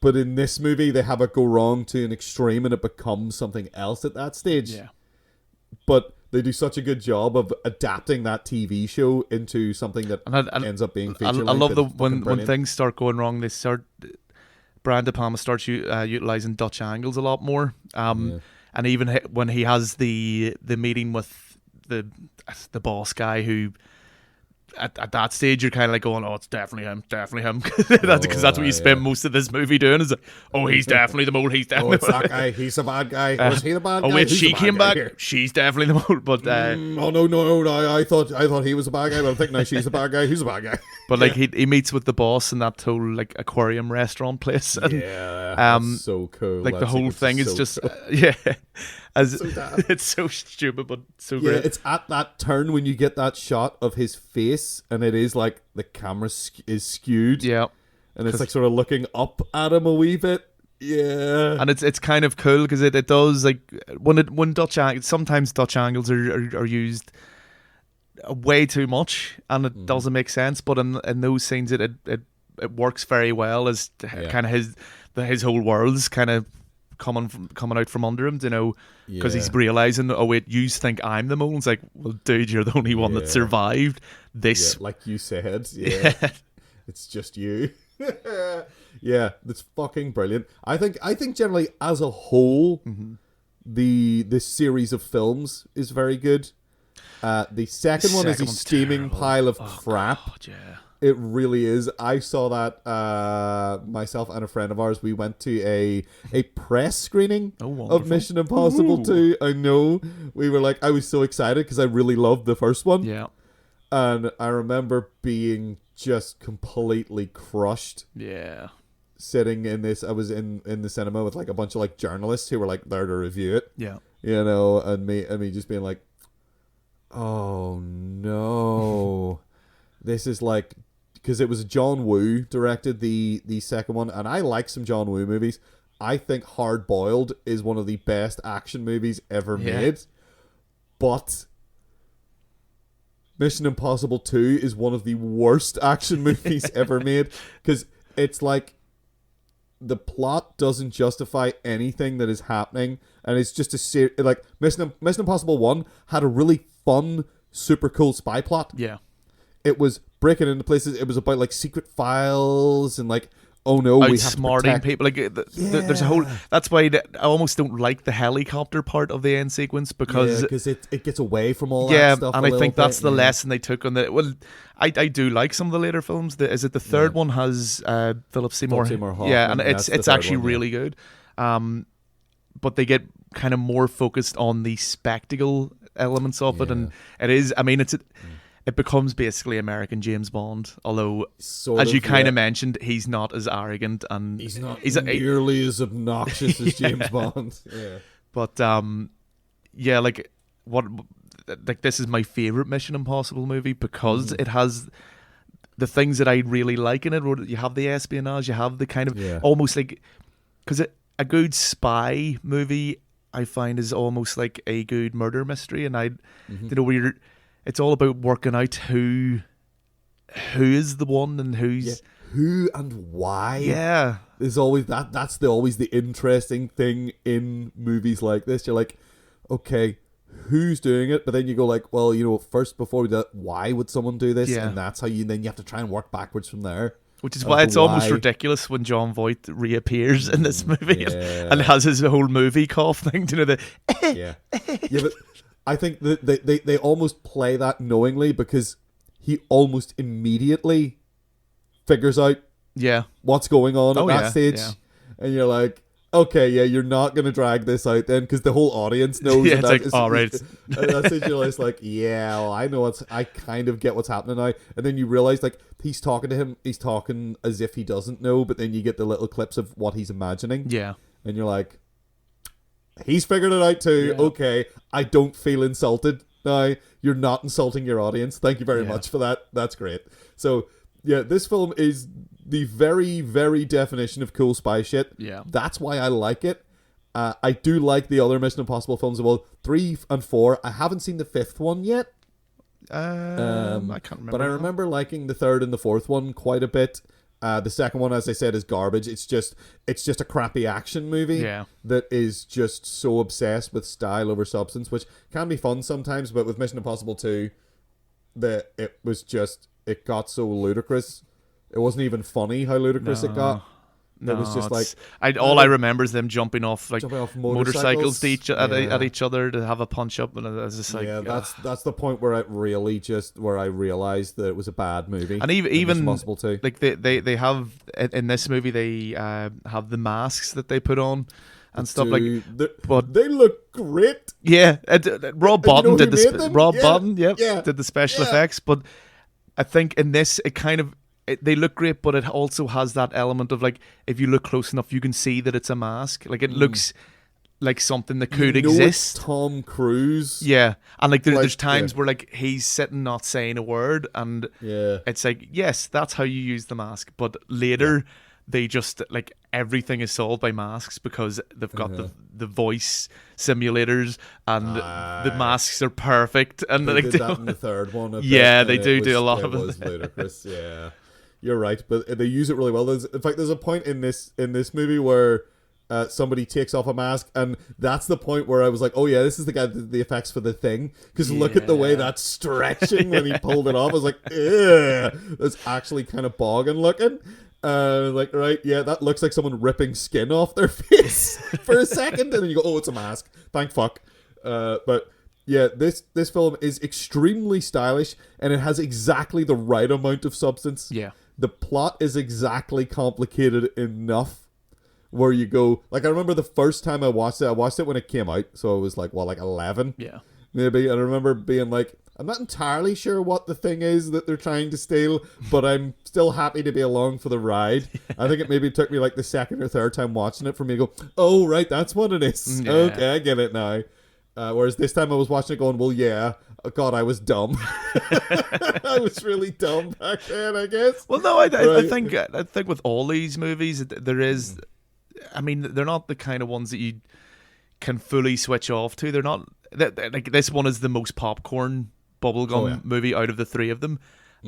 But in this movie, they have it go wrong to an extreme and it becomes something else at that stage. Yeah. But they do such a good job of adapting that TV show into something that ends up being feature length. I love when things start going wrong, Brian De Palma starts utilizing Dutch angles a lot more. And even when he has the meeting with the boss guy who... At that stage, you're kind of like going, "Oh, it's definitely him," because that's what you spend most of this movie doing. Is like, "Oh, he's definitely the mole. He's definitely it's that guy. He's a bad guy. Was he the bad guy? Oh wait, she came back. Here. She's definitely the mole." But oh no! I thought he was a bad guy, but I think now she's a bad guy. He's a bad guy. But like he meets with the boss in that whole like aquarium restaurant place. And, that's so cool. Like that the whole thing is so just cool. it's so stupid but so great. It's at that turn when you get that shot of his face, and it is like the camera is skewed. Yeah, and it's like sort of looking up at him a wee bit. Yeah, and it's kind of cool because it does like when sometimes Dutch angles are used way too much, and it doesn't make sense. But in those scenes, it works very well as kind of his whole world's kind of coming out from under him, you know, because he's realizing, oh wait, you think I'm the mole? It's like, well, dude, you're the only one that survived this. Yeah, like you said, it's just you. Yeah, that's fucking brilliant. I think generally as a whole, this series of films is very good. The second one is a steaming pile of crap. God, yeah. It really is. I saw that myself and a friend of ours. We went to a press screening of Mission Impossible 2. I know. We were like, I was so excited because I really loved the first one. Yeah. And I remember being just completely crushed. Yeah. Sitting in this, I was in the cinema with like a bunch of like journalists who were like there to review it. Yeah. You know, and me just being like, oh no. This is like, because it was John Woo directed the second one, and I like some John Woo movies. I think Hard Boiled is one of the best action movies ever made. But Mission Impossible 2 is one of the worst action movies ever made, because it's like the plot doesn't justify anything that is happening, and it's just like Mission Impossible 1 had a really fun, super cool spy plot. Yeah. It was breaking into places. It was about like secret files and like, oh no, we have to protect people. Like there's a whole. That's why I almost don't like the helicopter part of the end sequence because it gets away from all that stuff. And I think that's the lesson they took on the. Well, I do like some of the later films. Is it the third one has Philip Seymour Hoffman? Yeah, and it's actually really good. But they get kind of more focused on the spectacle elements of it, and it is. I mean, it becomes basically American James Bond, although, as you kind of mentioned, he's not as arrogant and he's not nearly as obnoxious as James Bond. Yeah, but this is my favorite Mission Impossible movie because it has the things that I really like in it. You have the espionage, you have the kind of almost like, because a good spy movie I find is almost like a good murder mystery, and you know, where it's all about working out who is the one and who and why. Yeah, there's always that's always the interesting thing in movies like this. You're like, okay, who's doing it, but then you go like, well, first before we do that, why would someone do this? Yeah. And that's how then you have to try and work backwards from there. Which is why it's almost ridiculous when John Voight reappears in this movie and has his whole movie cough thing. Yeah, but I think that they almost play that knowingly because he almost immediately figures out what's going on at that stage, and you're like, okay, you're not going to drag this out then because the whole audience knows. Yeah, it's like, all right. That's it. You're just like, well, I kind of get what's happening now. And then you realize, like, he's talking to him, he's talking as if he doesn't know, but then you get the little clips of what he's imagining. Yeah. And you're like, he's figured it out too. Yeah. Okay, I don't feel insulted now. You're not insulting your audience. Thank you very much for that. That's great. So, yeah, this film is the very, very definition of cool spy shit. Yeah. That's why I like it. I do like the other Mission Impossible films. Well, 3 and 4. I haven't seen the 5th one yet. I can't remember. But I remember liking the 3rd and the 4th one quite a bit. The 2nd one, as I said, is garbage. It's just a crappy action movie that is just so obsessed with style over substance, which can be fun sometimes. But with Mission Impossible 2, it got so ludicrous. It wasn't even funny how ludicrous it got. No, it was just like I remember is them jumping off motorcycles to at each other to have a punch up, and I was just like, that's the point where I realized that it was a bad movie. And even Impossible 2. Like they have in this movie they have the masks that they put on and stuff but they look great. Yeah, Rob Bottin did did the special effects, but I think in this it kind of. They look great, but it also has that element of like if you look close enough, you can see that it's a mask. Like it looks like something that could exist. It's Tom Cruise. Yeah, and like there's times where like he's sitting not saying a word, and it's like yes, that's how you use the mask. But later, they just like everything is solved by masks because they've got the voice simulators and the masks are perfect. And they did that in the 3rd one. They do a lot of it. It was ludicrous. Yeah. You're right, but they use it really well. In fact, there's a point in this movie where somebody takes off a mask, and that's the point where I was like, "Oh yeah, this is the guy that did the effects for The Thing." Because look at the way that's stretching when he pulled it off. I was like, "Ugh, that's actually kind of bogging looking." Like, right, yeah, that looks like someone ripping skin off their face for a second, and then you go, "Oh, it's a mask." Thank fuck. But yeah, this film is extremely stylish, and it has exactly the right amount of substance. Yeah. The plot is exactly complicated enough where you go... Like, I remember the first time I watched it when it came out, so I was like, 11? Yeah. Maybe. And I remember being like, I'm not entirely sure what the thing is that they're trying to steal, but I'm still happy to be along for the ride. I think it maybe took me like the 2nd or 3rd time watching it for me to go, oh, right, that's what it is. Yeah. Okay, I get it now. Whereas this time I was watching it going, well, yeah, oh, God, I was dumb. I was really dumb back then, I guess. Well, no, I think with all these movies, there is, I mean, they're not the kind of ones that you can fully switch off to. They're not, like this one is the most popcorn bubblegum movie out of the 3 of them.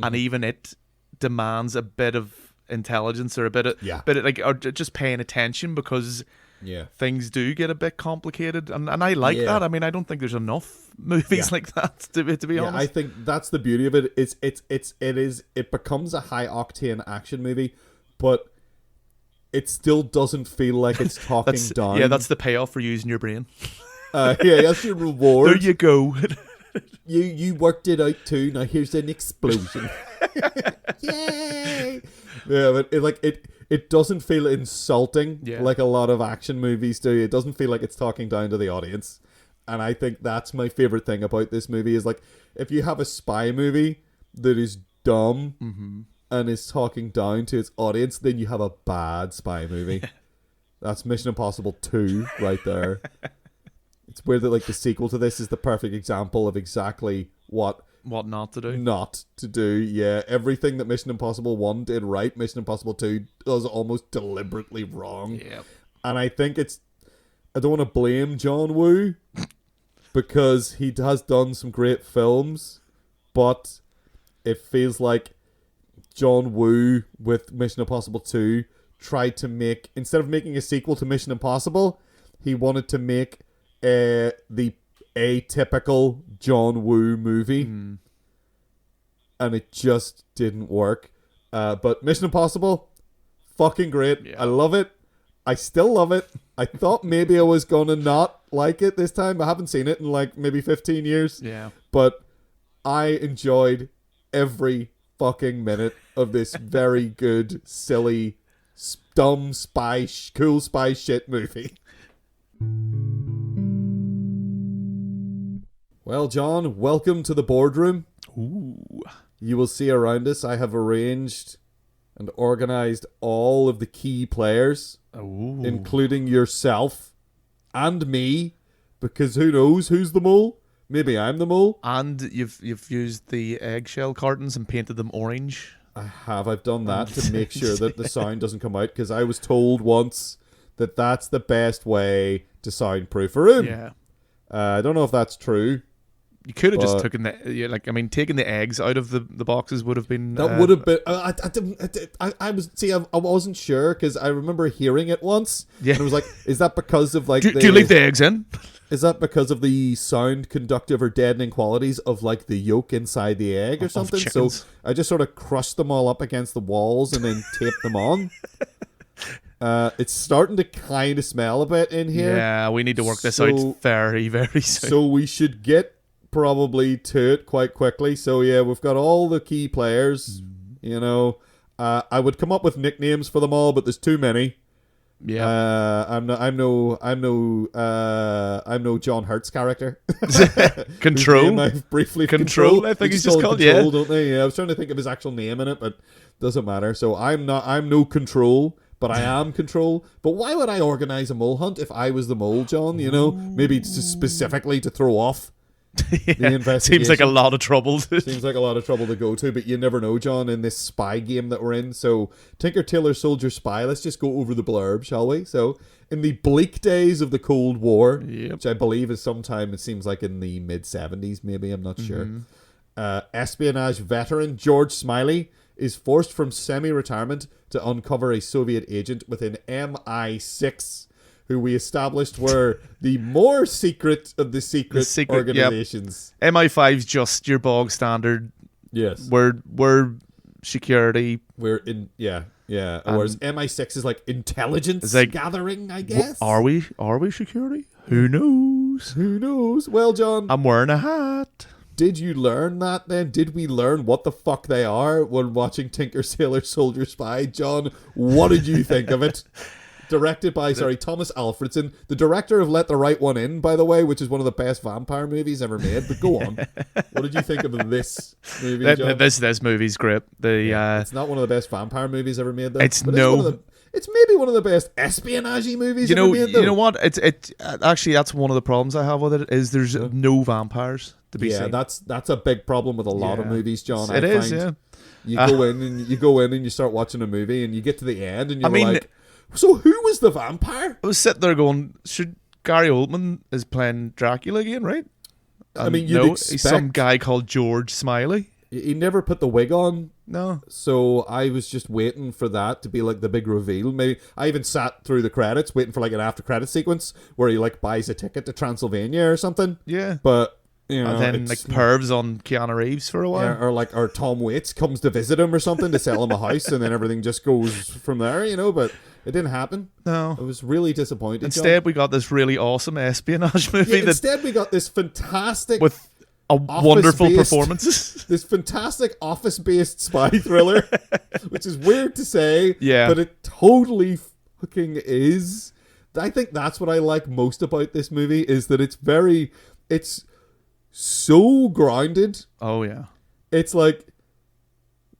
And even it demands a bit of intelligence or a bit of or just paying attention because... Yeah, things do get a bit complicated, and I like that. I mean, I don't think there's enough movies like that to be honest. I think that's the beauty of it. It becomes a high octane action movie, but it still doesn't feel like it's talking down. Yeah, that's the payoff for using your brain. That's your reward. There you go. You worked it out too. Now here's an explosion. Yay! Yeah, but it doesn't feel insulting like a lot of action movies do. It doesn't feel like it's talking down to the audience. And I think that's my favorite thing about this movie is like if you have a spy movie that is dumb and is talking down to its audience, then you have a bad spy movie. That's Mission Impossible 2 right there. It's weird that like the sequel to this is the perfect example of exactly what not to do. Not to do, yeah. Everything that Mission Impossible 1 did right, Mission Impossible 2 does almost deliberately wrong. Yep. And I think I don't want to blame John Woo because he has done some great films, but it feels like John Woo with Mission Impossible 2 tried to instead of making a sequel to Mission Impossible, he wanted to make the atypical John Woo movie, and it just didn't work. But Mission Impossible, fucking great. Yeah. I love it. I still love it. I thought maybe I was gonna not like it this time. I haven't seen it in like maybe 15 years. Yeah. But I enjoyed every fucking minute of this very good, silly, dumb cool spy shit movie. Well, John, welcome to the boardroom. Ooh. You will see around us I have arranged and organized all of the key players, Ooh. including yourself and me, because who knows who's the mole? Maybe I'm the mole. And you've used the eggshell cartons and painted them orange. I have. I've done that to make sure that the sound doesn't come out, because I was told once that that's the best way to soundproof a room. Yeah. I don't know if that's true. You could have just taken taking the eggs out of the boxes would have been. That would have been. I wasn't sure, because I remember hearing it once. Yeah. And I was like, is that because of like? Do you leave the eggs in? Is that because of the sound conductive or deadening qualities of like the yolk inside the egg or something? So I just sort of crushed them all up against the walls and then taped them on. It's starting to kind of smell a bit in here. Yeah, we need to work this out very, very soon. So we should get probably to it quite quickly. So yeah, we've got all the key players. You know, I would come up with nicknames for them all, but there's too many. Yeah, I'm no John Hurt's character. Control. I've briefly Control. I think he's just called Control, don't they? Yeah, I was trying to think of his actual name in it, but doesn't matter. So I'm no Control, but I am Control. But why would I organize a mole hunt if I was the mole, John? You know, maybe it's just specifically to throw off. Seems like a lot of trouble. Seems like a lot of trouble to go to, but you never know, John, in this spy game that we're in. So, Tinker, Tailor, Soldier, Spy, let's just go over the blurb, shall we? So, in the bleak days of the Cold War, which I believe is sometime, it seems like in the mid-70s, maybe, I'm not sure. Espionage veteran George Smiley is forced from semi-retirement to uncover a Soviet agent within MI6, who we established were the more secret of the secret organizations. Yep. MI5's just your bog standard. Yes. We're security. We're in, yeah. Whereas MI6 is like intelligence gathering, I guess. Are we security? Who knows? Who knows? Well, John, I'm wearing a hat. Did you learn that then? Did we learn what the fuck they are when watching Tinker, Sailor, Soldier, Spy? John, what did you think of it? Directed by, Thomas Alfredson, the director of Let the Right One In, by the way, which is one of the best vampire movies ever made. But go on. What did you think of this movie, John? This movie's great. It's not one of the best vampire movies ever made, though. It's maybe one of the best espionage movies ever made, though. You know what? Actually, that's one of the problems I have with it, is there's no vampires to be seen. Yeah, that's a big problem with a lot of movies, John. It is. You go in and you start watching a movie and you get to the end and you're like, so who was the vampire? I was sitting there going, should Gary Oldman is playing Dracula again, right? You'd expect he's some guy called George Smiley. He never put the wig on. No. So I was just waiting for that to be like the big reveal. Maybe I even sat through the credits waiting for like an after credit sequence where he like buys a ticket to Transylvania or something. Yeah. But you know, and then like pervs on Keanu Reeves for a while. Yeah, or Tom Waits comes to visit him or something to sell him a house, and then everything just goes from there, you know, but it didn't happen. No. I was really disappointed. Instead, we got this really awesome espionage movie. Instead, we got this fantastic... with wonderful performances. This fantastic office-based spy thriller, which is weird to say, but it totally fucking is. I think that's what I like most about this movie, is that it's so grounded. Oh, yeah. It's like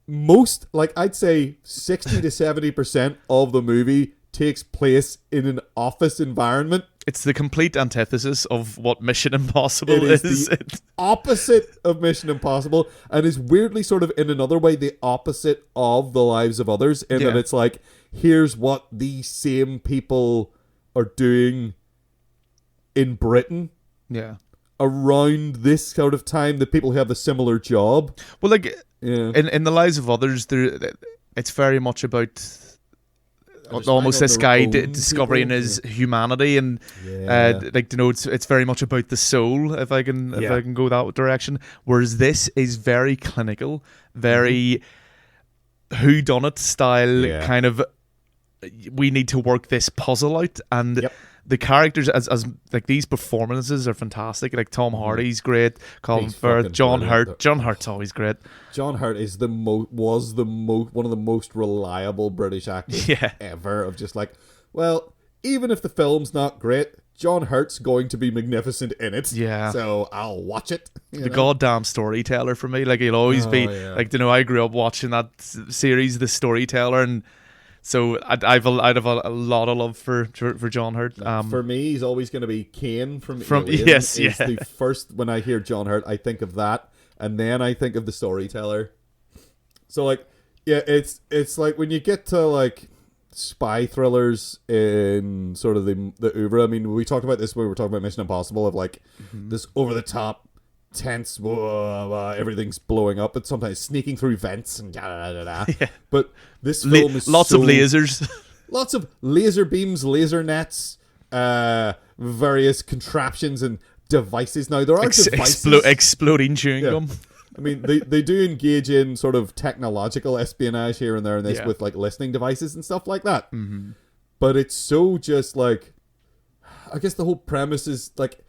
I'd say 60 to 70% of the movie takes place in an office environment. It's the complete antithesis of what Mission Impossible is. The opposite of Mission Impossible, and is weirdly sort of in another way the opposite of The Lives of Others, in that it's like, here's what these same people are doing in Britain. Yeah. Around this sort of time, the people who have a similar job. Well, like in The Lives of Others, it's very much about almost this guy discovering people. his humanity, and it's very much about the soul, if I can go that direction. Whereas this is very clinical, very whodunit style kind of. We need to work this puzzle out, and the characters as like these performances are fantastic. Like Tom Hardy's great, Colin Firth, John Hurt. John Hurt's always great. John Hurt is one of the most reliable British actors ever. Of just like, well, even if the film's not great, John Hurt's going to be magnificent in it. Yeah. So I'll watch it. The goddamn storyteller for me. Like he'll always be like, I grew up watching that series, The Storyteller, and so I'd have a lot of love for John Hurt. For me, he's always going to be Kane from Alien. The first, when I hear John Hurt, I think of that, and then I think of The Storyteller. So like, it's like when you get to like spy thrillers in sort of the oeuvre. I mean, we talked about this when we were talking about Mission Impossible, of like this over the top, tense, everything's blowing up, but sometimes sneaking through vents and But this film is lots of lasers, lots of laser beams, laser nets, various contraptions and devices. Now there are devices exploding chewing gum. I mean, they do engage in sort of technological espionage here and there in this with like listening devices and stuff like that. But it's so just like, I guess the whole premise is like,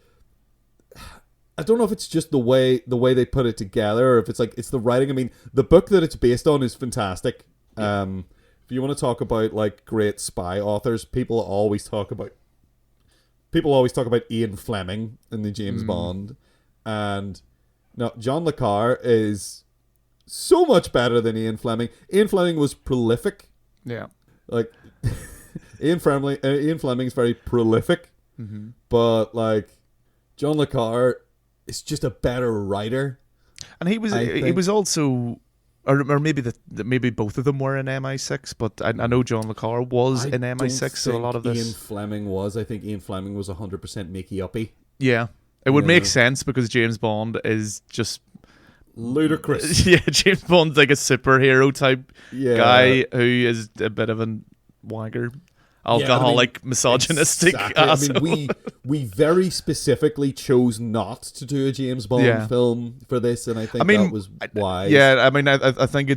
I don't know if it's just the way they put it together, or if it's like it's the writing. I mean, the book that it's based on is fantastic. If you want to talk about like great spy authors, people always talk about Ian Fleming in the James Bond, and no, John le Carre is so much better than Ian Fleming. Ian Fleming was prolific. Yeah, like Ian Fleming's very prolific, but like John le Carre is just a better writer, and he was also, or maybe both of them were in MI6, but I know John le Carre was in MI6, so a lot of this. Ian Fleming was. I think Ian Fleming was 100% Mickey-uppy. Yeah, it would make sense because James Bond is just ludicrous. Yeah, James Bond's like a superhero type guy who is a bit of a wanker. Alcoholic, misogynistic. Exactly. I mean, we very specifically chose not to do a James Bond film for this, and I think that was wise. Yeah, I mean, I think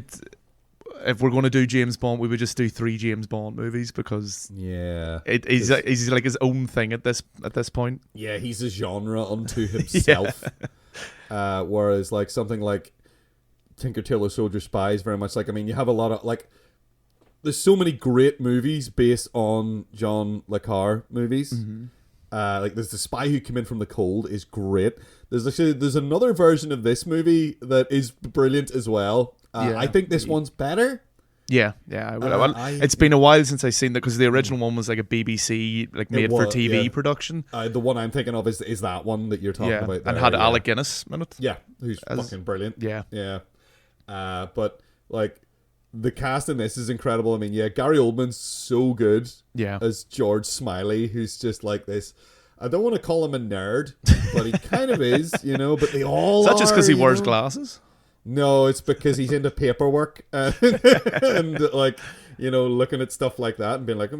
if we're going to do James Bond, we would just do 3 James Bond movies, because he's like his own thing at this point. Yeah, he's a genre unto himself. Whereas like something like Tinker Tailor Soldier Spy is very much like, I mean, you have a lot of like, there's so many great movies based on John le Carre movies. Like there's The Spy Who Came In From the Cold is great. There's another version of this movie that is brilliant as well. I think this one's better. Yeah. It's been a while since I've seen that, because the original one was like a BBC like made for TV production. The one I'm thinking of is that one that you're talking about there, and had Alec Guinness in it. Yeah, who's fucking brilliant. Yeah. But like, the cast in this is incredible. I mean, Gary Oldman's so good as George Smiley, who's just like this. I don't want to call him a nerd, but he kind of is, but they all Is that just because he wears glasses? No, it's because he's into paperwork and like, looking at stuff like that and being like,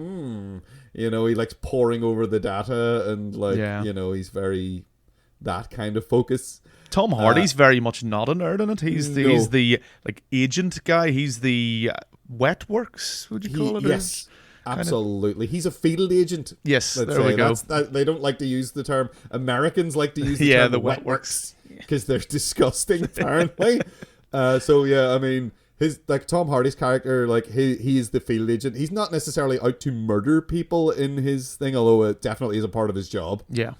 he likes poring over the data, and like, he's very that kind of focus. Tom Hardy's very much not a nerd in it. He's the like agent guy. He's the wet works. Would you call it? Yes, absolutely. He's a field agent. Yes, there we go. They don't like to use the term. Americans like to use the term the wet works because they're disgusting, apparently. I mean, his like Tom Hardy's character, like he is the field agent. He's not necessarily out to murder people in his thing, although it definitely is a part of his job. Yeah.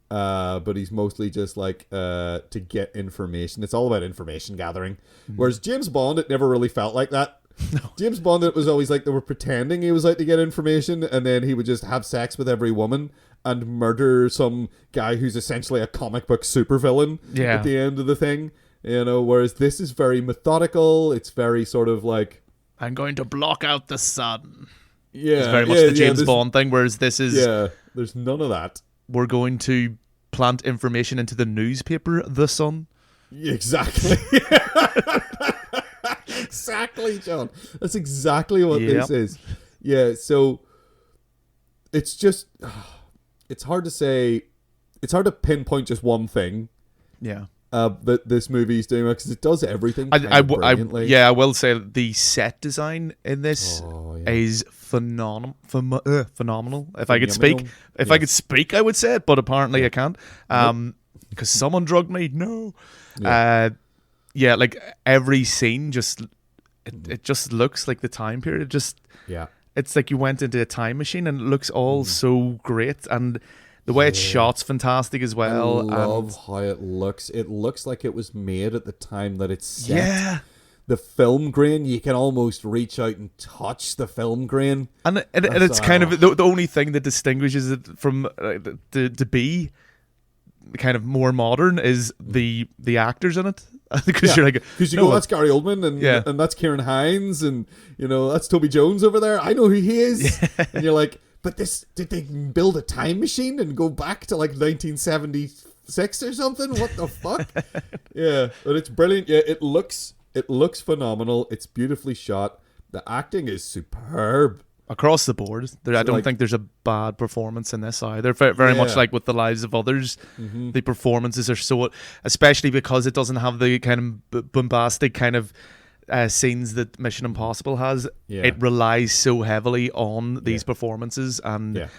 But he's mostly just like to get information. It's all about information gathering. Whereas James Bond, it never really felt like that. No. James Bond, it was always like they were pretending he was out to get information, and then he would just have sex with every woman and murder some guy who's essentially a comic book supervillain at the end of the thing. Whereas this is very methodical. It's very sort of like, I'm going to block out the sun. Yeah, it's very much the James Bond thing. Whereas this is there's none of that. We're going to plant information into the newspaper, The Sun. Exactly. Exactly, John. That's exactly what this is. Yeah, so it's just it's hard to say. It's hard to pinpoint just one thing. Yeah. That this movie is doing, because it does everything brilliantly. I will say the set design in this is phenomenal. Phenomenal. If I could speak, I would say it, but apparently I can't. Because someone drugged me. No. Yeah. Like every scene, it just looks like the time period. It's like you went into a time machine, and it looks all so great, and the way it's shot's fantastic as well. I love how it looks. It looks like it was made at the time that it's set. Yeah. The film grain, you can almost reach out and touch the film grain. And it's kind of the only thing that distinguishes it from to be kind of more modern is the actors in it. Because you're like, because you go, that's Gary Oldman and that's Kieran Hines and that's Toby Jones over there. I know who he is. And you're like, but did they build a time machine and go back to like 1976 or something? What the fuck? Yeah, but it's brilliant. Yeah, it looks phenomenal. It's beautifully shot. The acting is superb across the board. I don't think there's a bad performance in this either. Very much like with The Lives of Others, the performances are so, especially because it doesn't have the kind of bombastic kind of scenes that Mission Impossible has. It relies so heavily on these performances, and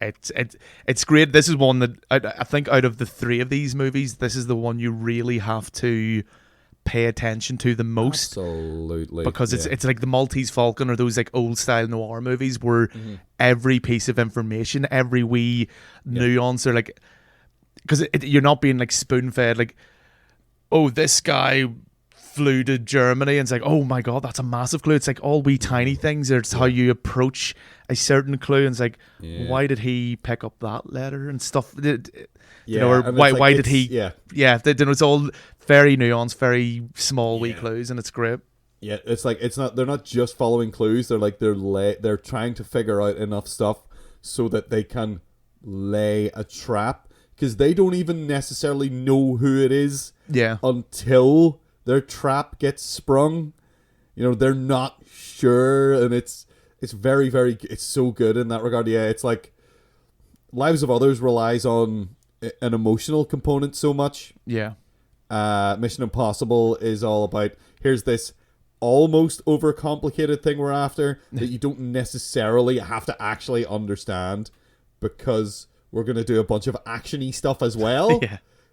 it's great. This is one that I think out of the three of these movies, this is the one you really have to pay attention to the most. Absolutely, because it's like the Maltese Falcon or those like old style noir movies where every piece of information, every wee nuance, or like, because you're not being like spoon fed like, oh, this guy flew to Germany, and it's like, oh my god, that's a massive clue. It's like all wee tiny things. It's how you approach a certain clue, and it's like, why did he pick up that letter and stuff? Or why did he? It's all very nuanced, very small wee clues, and it's great. Yeah, it's like they're not just following clues. They're like they're trying to figure out enough stuff so that they can lay a trap, because they don't even necessarily know who it is. Until their trap gets sprung, they're not sure, and it's very, very, it's so good in that regard. Yeah, it's like Lives of Others relies on an emotional component so much. Mission Impossible is all about, here's this almost overcomplicated thing we're after that you don't necessarily have to actually understand, because we're going to do a bunch of action-y stuff as well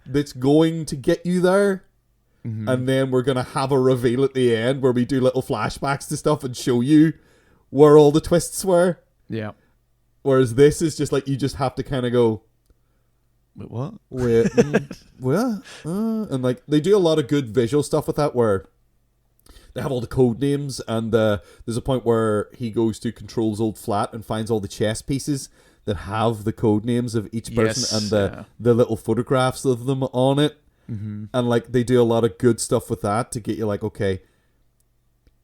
that's going to get you there. And then we're going to have a reveal at the end where we do little flashbacks to stuff and show you where all the twists were. Whereas this is just like, you just have to kind of go, wait, what? What? And like, they do a lot of good visual stuff with that, where they have all the code names, and there's a point where he goes to Control's old flat and finds all the chess pieces that have the code names of each person and the little photographs of them on it. And like, they do a lot of good stuff with that to get you like, okay,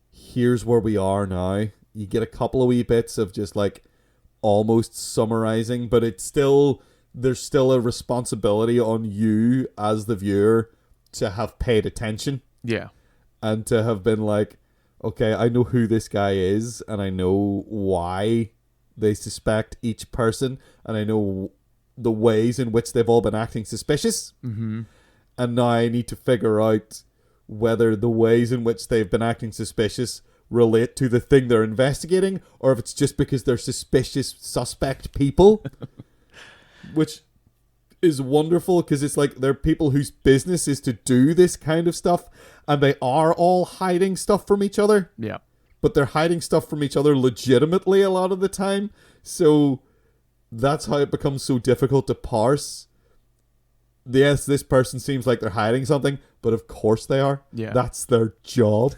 here's where we are now. You get a couple of wee bits of just like almost summarizing, but there's still a responsibility on you as the viewer to have paid attention. And to have been like, okay, I know who this guy is, and I know why they suspect each person, and I know the ways in which they've all been acting suspicious. And now I need to figure out whether the ways in which they've been acting suspicious relate to the thing they're investigating, or if it's just because they're suspect people. Which is wonderful, because it's like they're people whose business is to do this kind of stuff, and they are all hiding stuff from each other. But they're hiding stuff from each other legitimately a lot of the time. So that's how it becomes so difficult to parse. Yes, this person seems like they're hiding something, but of course they are. That's their job.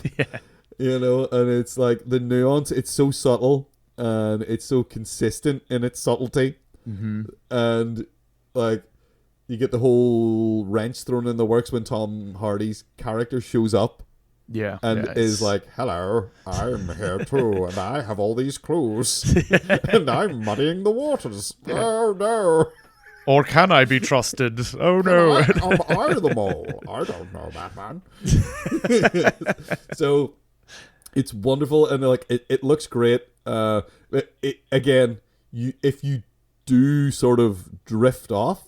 And it's like the nuance, it's so subtle, and it's so consistent in its subtlety. And like, you get the whole wrench thrown in the works when Tom Hardy's character shows up. And is like, hello, I'm here too, and I have all these clues, and I'm muddying the waters. Oh no. Or can I be trusted? Oh no. Are the mole? I don't know that, man. So It's wonderful, and like it looks great. Again, if you do sort of drift off,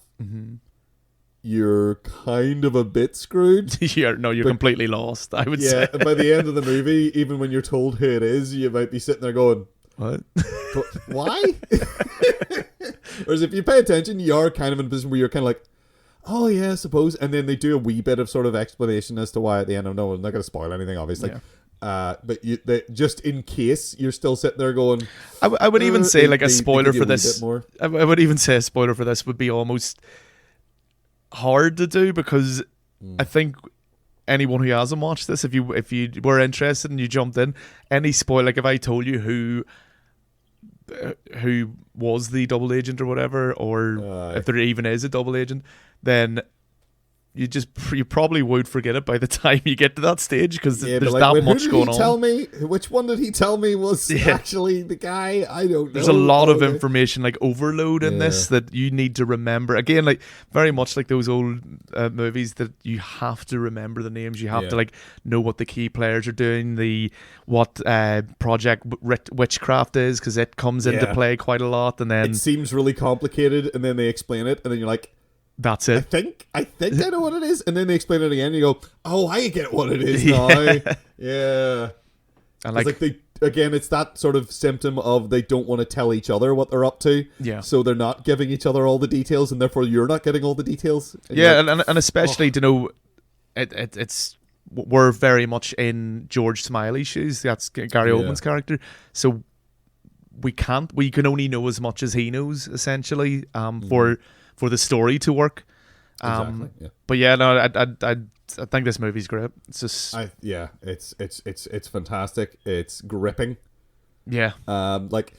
you're kind of a bit screwed. You're completely lost, I would say. Yeah, by the end of the movie, even when you're told who it is, you might be sitting there going, what? Why? Whereas if you pay attention, you are kind of in a position where you're kind of like, oh yeah, I suppose. And then they do a wee bit of sort of explanation as to why at the end. No, I'm not going to spoil anything, obviously. Yeah. But just in case you're still sitting there going, I would even say like a spoiler for this. I would even say a spoiler for this would be almost hard to do, because I think anyone who hasn't watched this, if you were interested and you jumped in, any spoil, like if I told you who was the double agent or whatever, or if there even is a double agent, then you probably would forget it by the time you get to that stage, because there's that much going on. Tell me, which one did he tell me was actually the guy? I don't know. There's a lot of information, like overload in this, that you need to remember. Again, like very much like those old movies, that you have to remember the names. You have to like know what the key players are doing, what Project Witchcraft is, because it comes into play quite a lot, and then it seems really complicated, and then they explain it, and then you're like, that's it. I think I know what it is. And then they explain it again and you go, oh, I get what it is now. Yeah. And like it's that sort of symptom of they don't want to tell each other what they're up to. Yeah. So they're not giving each other all the details, and therefore you're not getting all the details. And and especially to know we're very much in George Smiley's shoes. That's Gary Oldman's character. So we can only know as much as he knows, essentially, for the story to work. Exactly. But I think this movie's great. It's just it's fantastic. It's gripping. Yeah. Like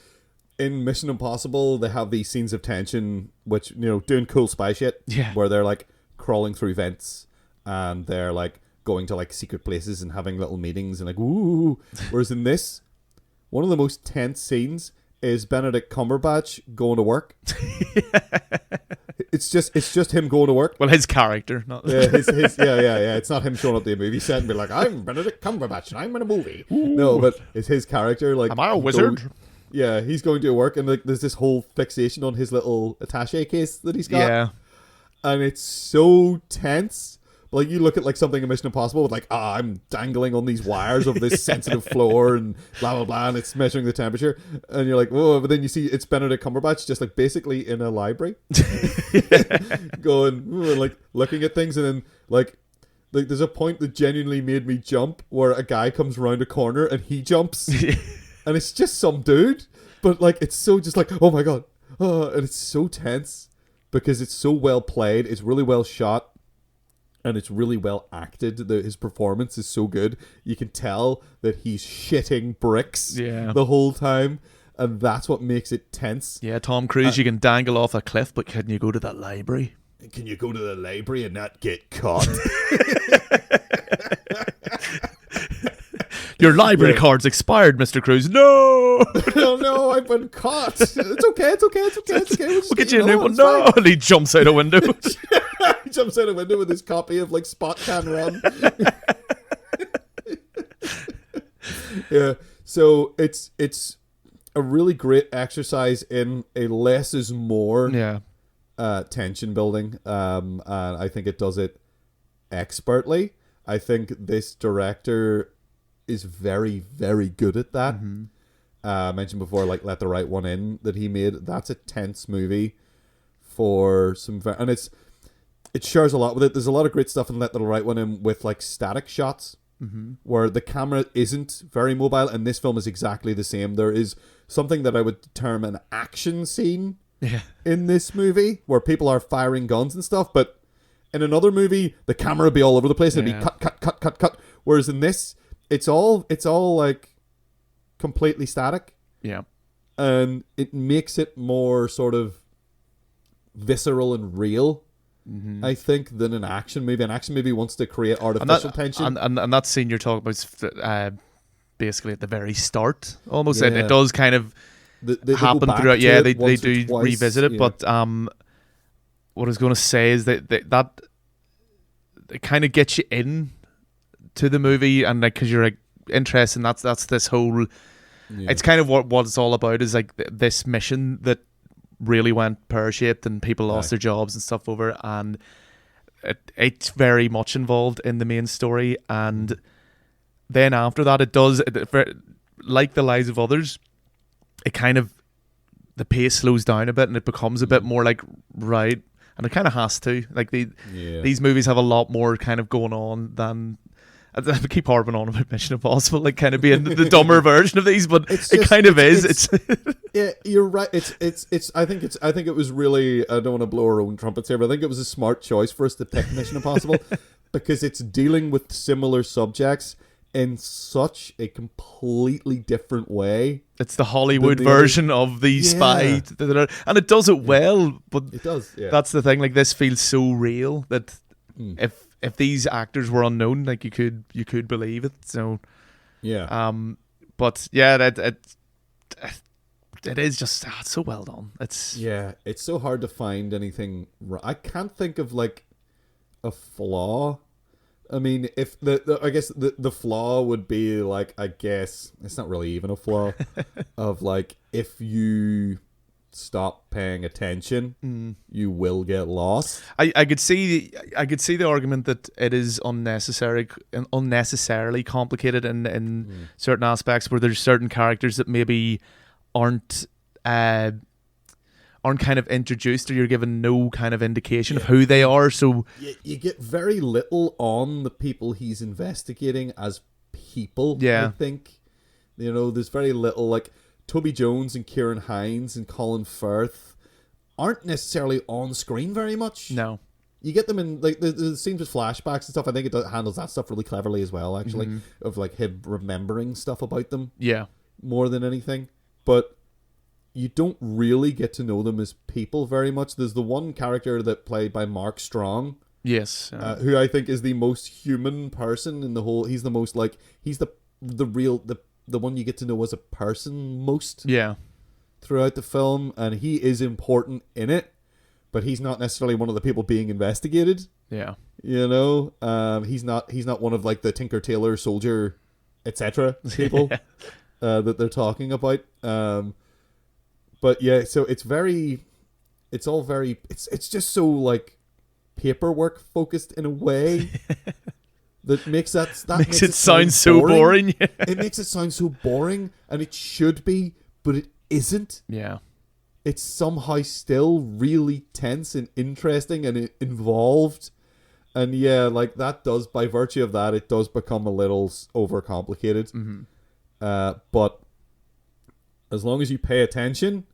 in Mission Impossible, they have these scenes of tension, which, doing cool spy shit. Yeah. Where they're like crawling through vents, and they're like going to like secret places and having little meetings and like ooh. Whereas in this, one of the most tense scenes is Benedict Cumberbatch going to work. It's just him going to work. Well, his character, not It's not him showing up to a movie set and be like, I'm Benedict Cumberbatch and I'm in a movie. Ooh. No, but it's his character. Like, am I a wizard? He's going to work, and like there's this whole fixation on his little attaché case that he's got. Yeah, and it's so tense. Like, you look at like something in Mission Impossible with like, I'm dangling on these wires of this sensitive floor and blah blah blah, and it's measuring the temperature, and you're like, whoa. But then you see it's Benedict Cumberbatch just like basically in a library, going and like looking at things, and then like there's a point that genuinely made me jump, where a guy comes around a corner and he jumps, and it's just some dude, but like it's so just like, oh my god, and it's so tense because it's so well played, it's really well shot. And it's really well acted. His performance is so good. You can tell that he's shitting bricks the whole time. And that's what makes it tense. Yeah, Tom Cruise, you can dangle off a cliff, but can you go to that library? Can you go to the library and not get caught? Your library card's expired, Mr. Cruise. No! no, I've been caught. It's okay. We'll get you a new one. No! And he jumps out a window. He jumps out a window with his copy of like Spot Can Run. Yeah. So it's a really great exercise in a less is more tension building. And I think it does it expertly. I think this director is very, very good at that. I mentioned before, like Let the Right One In, that he made. That's a tense movie for some, and it shares a lot with it. There's a lot of great stuff in Let the Right One In with like static shots, where the camera isn't very mobile, and this film is exactly the same. There is something that I would term an action scene in this movie, where people are firing guns and stuff, but in another movie, the camera would be all over the place, and it'd be cut. Whereas in this, it's all like completely static. Yeah. And it makes it more sort of visceral and real, I think, than an action movie. An action movie wants to create artificial tension. And that scene you're talking about is basically at the very start, almost. It does kind of happen throughout. Yeah, they do revisit it. But what I was going to say is that it kind of gets you in to the movie, and like, because you're like, interesting. That's this whole. Yeah. It's kind of what it's all about, is like this mission that really went pear-shaped and people lost their jobs and stuff over, and it's very much involved in the main story. And then after that, like The Lives of Others, it kind of, the pace slows down a bit and it becomes a bit more like, right, and it kind of has to. Like these movies have a lot more kind of going on than. I keep harping on about Mission Impossible, like kind of being the dumber version of these, but it kind of is. It's yeah, you're right. It's. I think it was really. I don't want to blow our own trumpets here, but I think it was a smart choice for us to pick Mission Impossible because it's dealing with similar subjects in such a completely different way. It's the Hollywood version of the spy, and it does it well. But it does. Yeah. That's the thing. Like, this feels so real that if these actors were unknown, like you could believe it. So yeah. But yeah, it is just so well done. It's so hard to find anything. I can't think of like a flaw. I mean, if I guess the flaw would be like, I guess it's not really even a flaw of like, if you stop paying attention, you will get lost. I could see the argument that it is unnecessarily complicated in certain aspects, where there's certain characters that maybe aren't kind of introduced, or you're given no kind of indication of who they are. So you get very little on the people he's investigating as people. Yeah. I think, there's very little. Like, Toby Jones and Kieran Hines and Colin Firth aren't necessarily on screen very much. No. You get them in like the scenes with flashbacks and stuff. I think it handles that stuff really cleverly as well, actually, of like him remembering stuff about them. Yeah. More than anything. But you don't really get to know them as people very much. There's the one character that played by Mark Strong. Yes. Who I think is the most human person in the whole. He's the most like, he's the real, the one you get to know as a person most. Yeah. Throughout the film, and he is important in it, but he's not necessarily one of the people being investigated. Yeah. He's not one of like the Tinker Tailor soldier, etc. people that they're talking about. But yeah, so it's just so like paperwork focused in a way that makes makes it sound so boring. It makes it sound so boring, and it should be, but it isn't. Yeah. It's somehow still really tense and interesting and involved. And yeah, like that does, by virtue of that, it does become a little overcomplicated. But as long as you pay attention,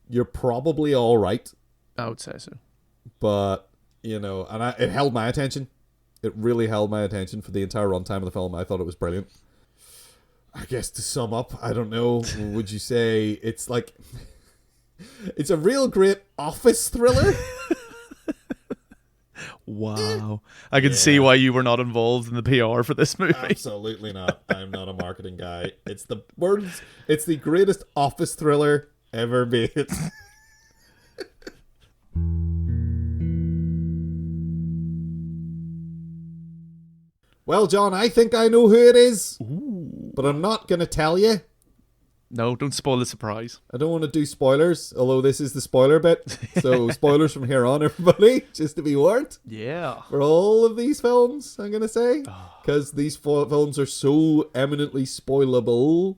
you're probably all right. I would say so. But, it held my attention. It really held my attention for the entire runtime of the film. I thought it was brilliant. I guess to sum up, I don't know, would you say it's like... It's a real great office thriller? Wow. I can see why you were not involved in the PR for this movie. Absolutely not. I'm not a marketing guy. It's the greatest office thriller ever made. Well, John, I think I know who it is. Ooh. But I'm not going to tell you. No, don't spoil the surprise. I don't want to do spoilers, although this is the spoiler bit. So spoilers from here on, everybody, just to be warned. Yeah. For all of these films, I'm going to say. Because these films are so eminently spoilable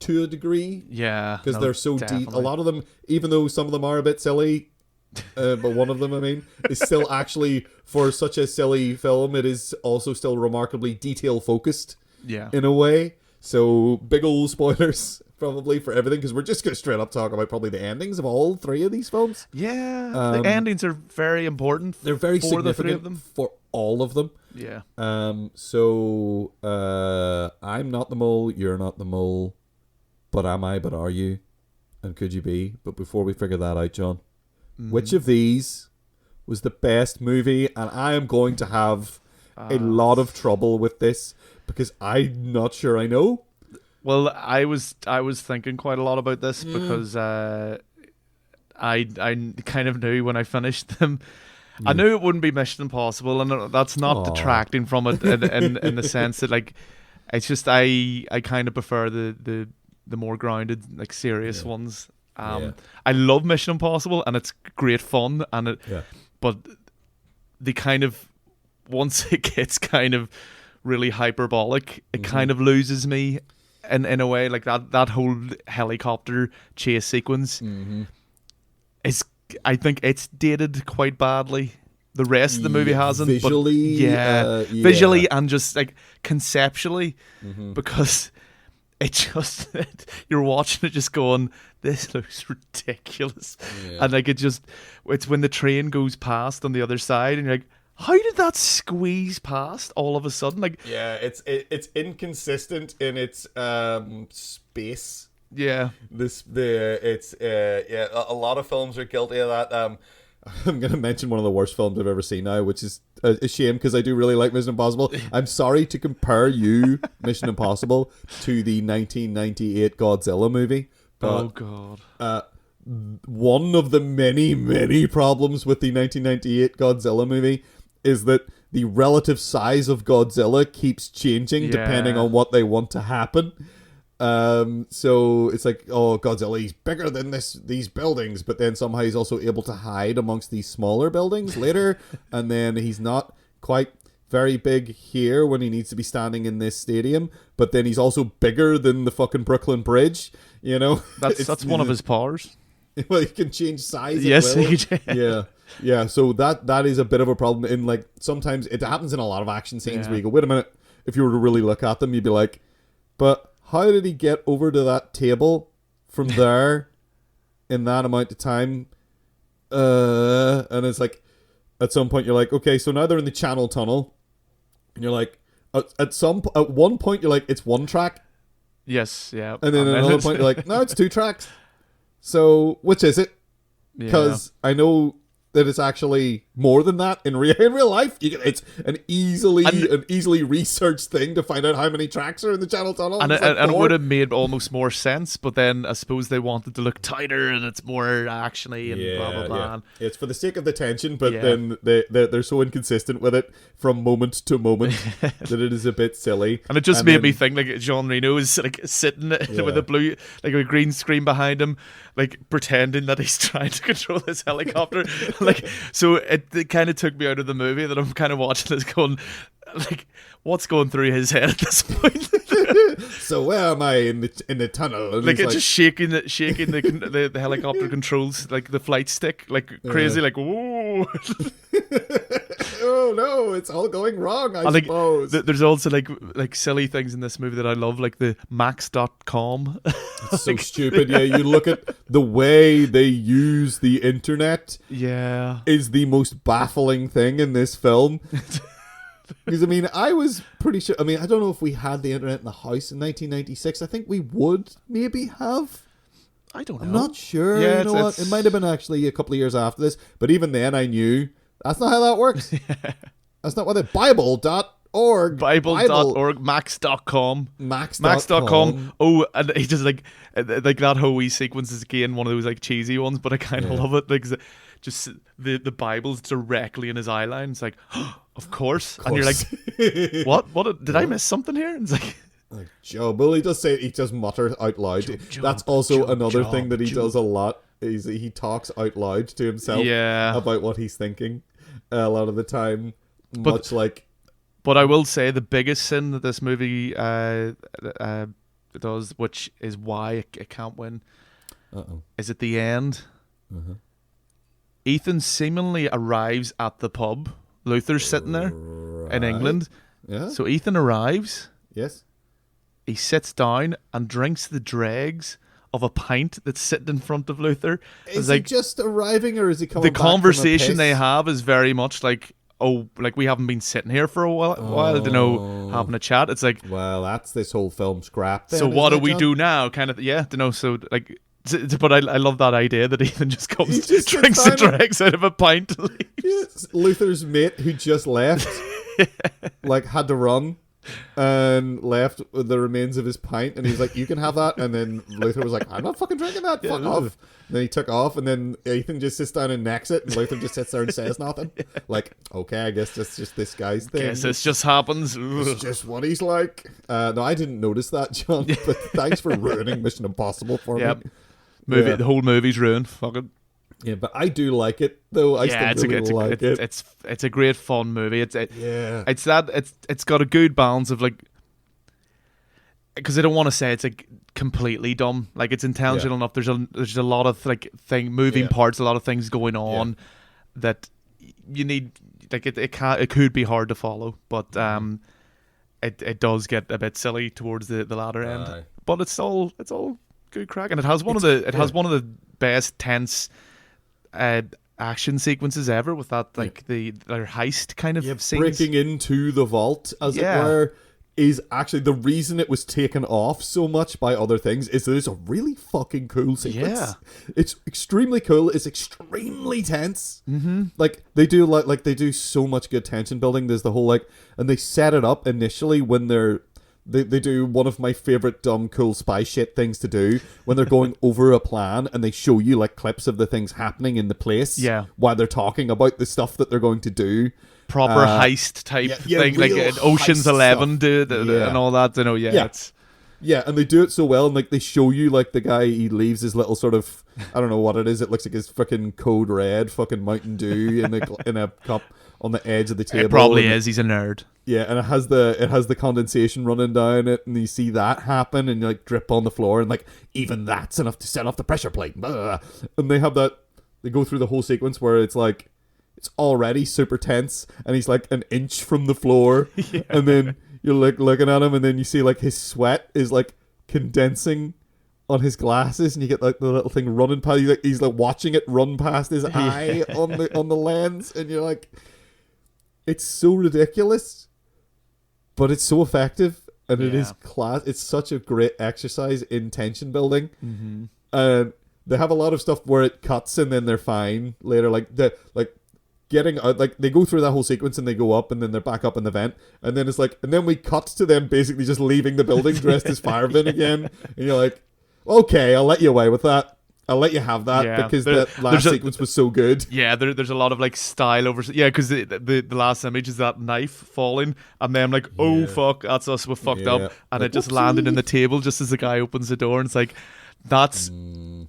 to a degree. Yeah. Because they're so deep. A lot of them, even though some of them are a bit silly, but one of them, is still actually, for such a silly film, it is also still remarkably detail-focused. Yeah. In a way. So, big old spoilers, probably, for everything, because we're just going to straight up talk about probably the endings of all three of these films. Yeah, the endings are very important. They're very for significant the three of them. For all of them. Yeah. So, I'm not the mole, you're not the mole, but am I, but are you? And could you be? But before we figure that out, John, which of these was the best movie? And I am going to have a lot of trouble with this, because I'm not sure I know. Well, I was thinking quite a lot about this because I kind of knew when I finished them. I knew it wouldn't be Mission Impossible, and that's not detracting from it in the sense that, like, It's just I kind of prefer the more grounded, like serious ones. I love Mission Impossible, and it's great fun, but they kind of, once it gets kind of really hyperbolic, it kind of loses me in a way. Like that whole helicopter chase sequence is, I think it's dated quite badly. The rest of the movie hasn't. Visually, but visually and just like conceptually, because it just, you're watching it just going, this looks ridiculous. And like it's when the train goes past on the other side and you're like, how did that squeeze past all of a sudden? Like, it's inconsistent in its space. Yeah. A lot of films are guilty of that. I'm going to mention one of the worst films I've ever seen now, which is a shame because I do really like Mission Impossible. I'm sorry to compare Mission Impossible, to the 1998 Godzilla movie. But, oh, God. One of the many, many problems with the 1998 Godzilla movie is that the relative size of Godzilla keeps changing depending on what they want to happen. So it's like, oh, Godzilla, he's bigger than these buildings, but then somehow he's also able to hide amongst these smaller buildings later, and then he's not quite very big here when he needs to be standing in this stadium, but then he's also bigger than the fucking Brooklyn Bridge, you know? That's one of his powers. Well, he can change size. Yes, he can. Yeah. So that is a bit of a problem. In like, sometimes it happens in a lot of action scenes where you go, wait a minute, if you were to really look at them, you'd be like, but how did he get over to that table from there in that amount of time? And it's like, at some point you're like, okay, so now they're in the Channel Tunnel, and you're like, at one point you're like, it's one track. Yes, yeah. And then at another point you're like, no, it's two tracks. So which is it? Because I know that it's actually more than that in real life. It's an easily researched thing to find out how many tracks are in the Channel Tunnel. And it would have made almost more sense, but then I suppose they wanted to look tighter and it's more actiony and blah blah blah. Yeah. It's for the sake of the tension, but then they're so inconsistent with it from moment to moment that it is a bit silly. And it just made me think like Jean Reno is like sitting with a blue, like a green screen behind him, like pretending that he's trying to control this helicopter. Like, so it kind of took me out of the movie, that I'm kind of watching this going, like, what's going through his head at this point? So where am I in the tunnel? And like, it's just shaking the helicopter controls, like the flight stick, like crazy, like, whoa. Oh no, it's all going wrong, I suppose. There's also like silly things in this movie that I love, like the max.com. It's so stupid. Yeah, you look at the way they use the internet. Yeah. Is the most baffling thing in this film. Because, I mean, I was pretty sure... I mean, I don't know if we had the internet in the house in 1996. I think we would maybe have. I don't know. I'm not sure. Yeah, you know what? It might have been actually a couple of years after this. But even then, I knew that's not how that works. That's not what it... Bible.org. Bible.org. Max.com. Max.com. Oh, and he just like that whole wee sequence is again one of those like cheesy ones, but I kind of love it. Like, just the Bible's directly in his eye line. It's like, oh, of course. And you're like, what did I miss something here? And it's like Job. Well, he does mutter out loud. That's also another thing that he does a lot. He talks out loud to himself about what he's thinking a lot of the time. But I will say the biggest sin that this movie does, which is why it can't win, is at the end. Ethan seemingly arrives at the pub. Luther's sitting there in England. Yeah. So Ethan arrives. Yes. He sits down and drinks the dregs of a pint that's sitting in front of Luther. Is he just arriving, or is he coming back from a conversation piss? they have is very much like, oh, like we haven't been sitting here for a while, you know, having a chat. It's like, well, that's this whole film scrap. Then, so what do we do now? Kind of, you know. So like, but I love that idea that Ethan just comes, drinks the dregs out of a pint. Yes. Luther's mate who just left, like had to run. and left with the remains of his pint, and he's like, "You can have that." And then Luther was like, "I'm not fucking drinking that. Fuck off." And then he took off, and then Ethan just sits down and necks it, and Luther just sits there and says nothing. Like, okay, I guess that's just this guy's thing. Guess this just happens. It's just what he's like. No, I didn't notice that, John. But thanks for ruining Mission Impossible for me. The whole movie's ruined. Fucking. Yeah, but I do like it though. I still really like it. It's a great fun movie. It's got a good balance of like, because I don't want to say it's like completely dumb. Like it's intentional enough. There's a lot of like moving parts, a lot of things going on that you need. Like it could be hard to follow, but it does get a bit silly towards the latter end. But it's all good crack, and it has one of the best tense action sequences ever with that like their heist kind of scenes. Breaking into the vault, as it were, is actually the reason it was taken off so much by other things. Is that it's a really fucking cool sequence. Yeah, it's extremely cool. It's extremely tense. Mm-hmm. Like they do they do so much good tension building. There's the whole and they set it up initially when They do one of my favorite dumb cool spy shit things to do when they're going over a plan, and they show you like clips of the things happening in the place while they're talking about the stuff that they're going to do. Proper heist type thing, like Ocean's 11 dude and all that. And they do it so well, and like they show you like the guy, he leaves his little sort of, I don't know what it is, it looks like his fucking Code Red fucking Mountain Dew in a cup on the edge of the table. It probably is. He's a nerd. Yeah, and it has the condensation running down it, and you see that happen, and you like drip on the floor, and like even that's enough to set off the pressure plate. Blah. And they have that. They go through the whole sequence where it's like it's already super tense, and he's like an inch from the floor, and then you're like looking at him, and then you see like his sweat is like condensing on his glasses, and you get like the little thing running past. He's like watching it run past his eye on the lens, and you're like, it's so ridiculous. But it's so effective, and it is class. It's such a great exercise in tension building. Mm-hmm. And they have a lot of stuff where it cuts and then they're fine later. Getting out, like they go through that whole sequence and they go up and then they're back up in the vent, and then it's like, and then we cut to them basically just leaving the building dressed as firemen again, and you're like, okay, I'll let you away with that. I'll let you have that because that last sequence was so good. Yeah, there's a lot of like style over. Yeah, because the last image is that knife falling, and then I'm like, oh fuck, that's us. We're fucked up, and it just landed in the table just as the guy opens the door, and it's like, that's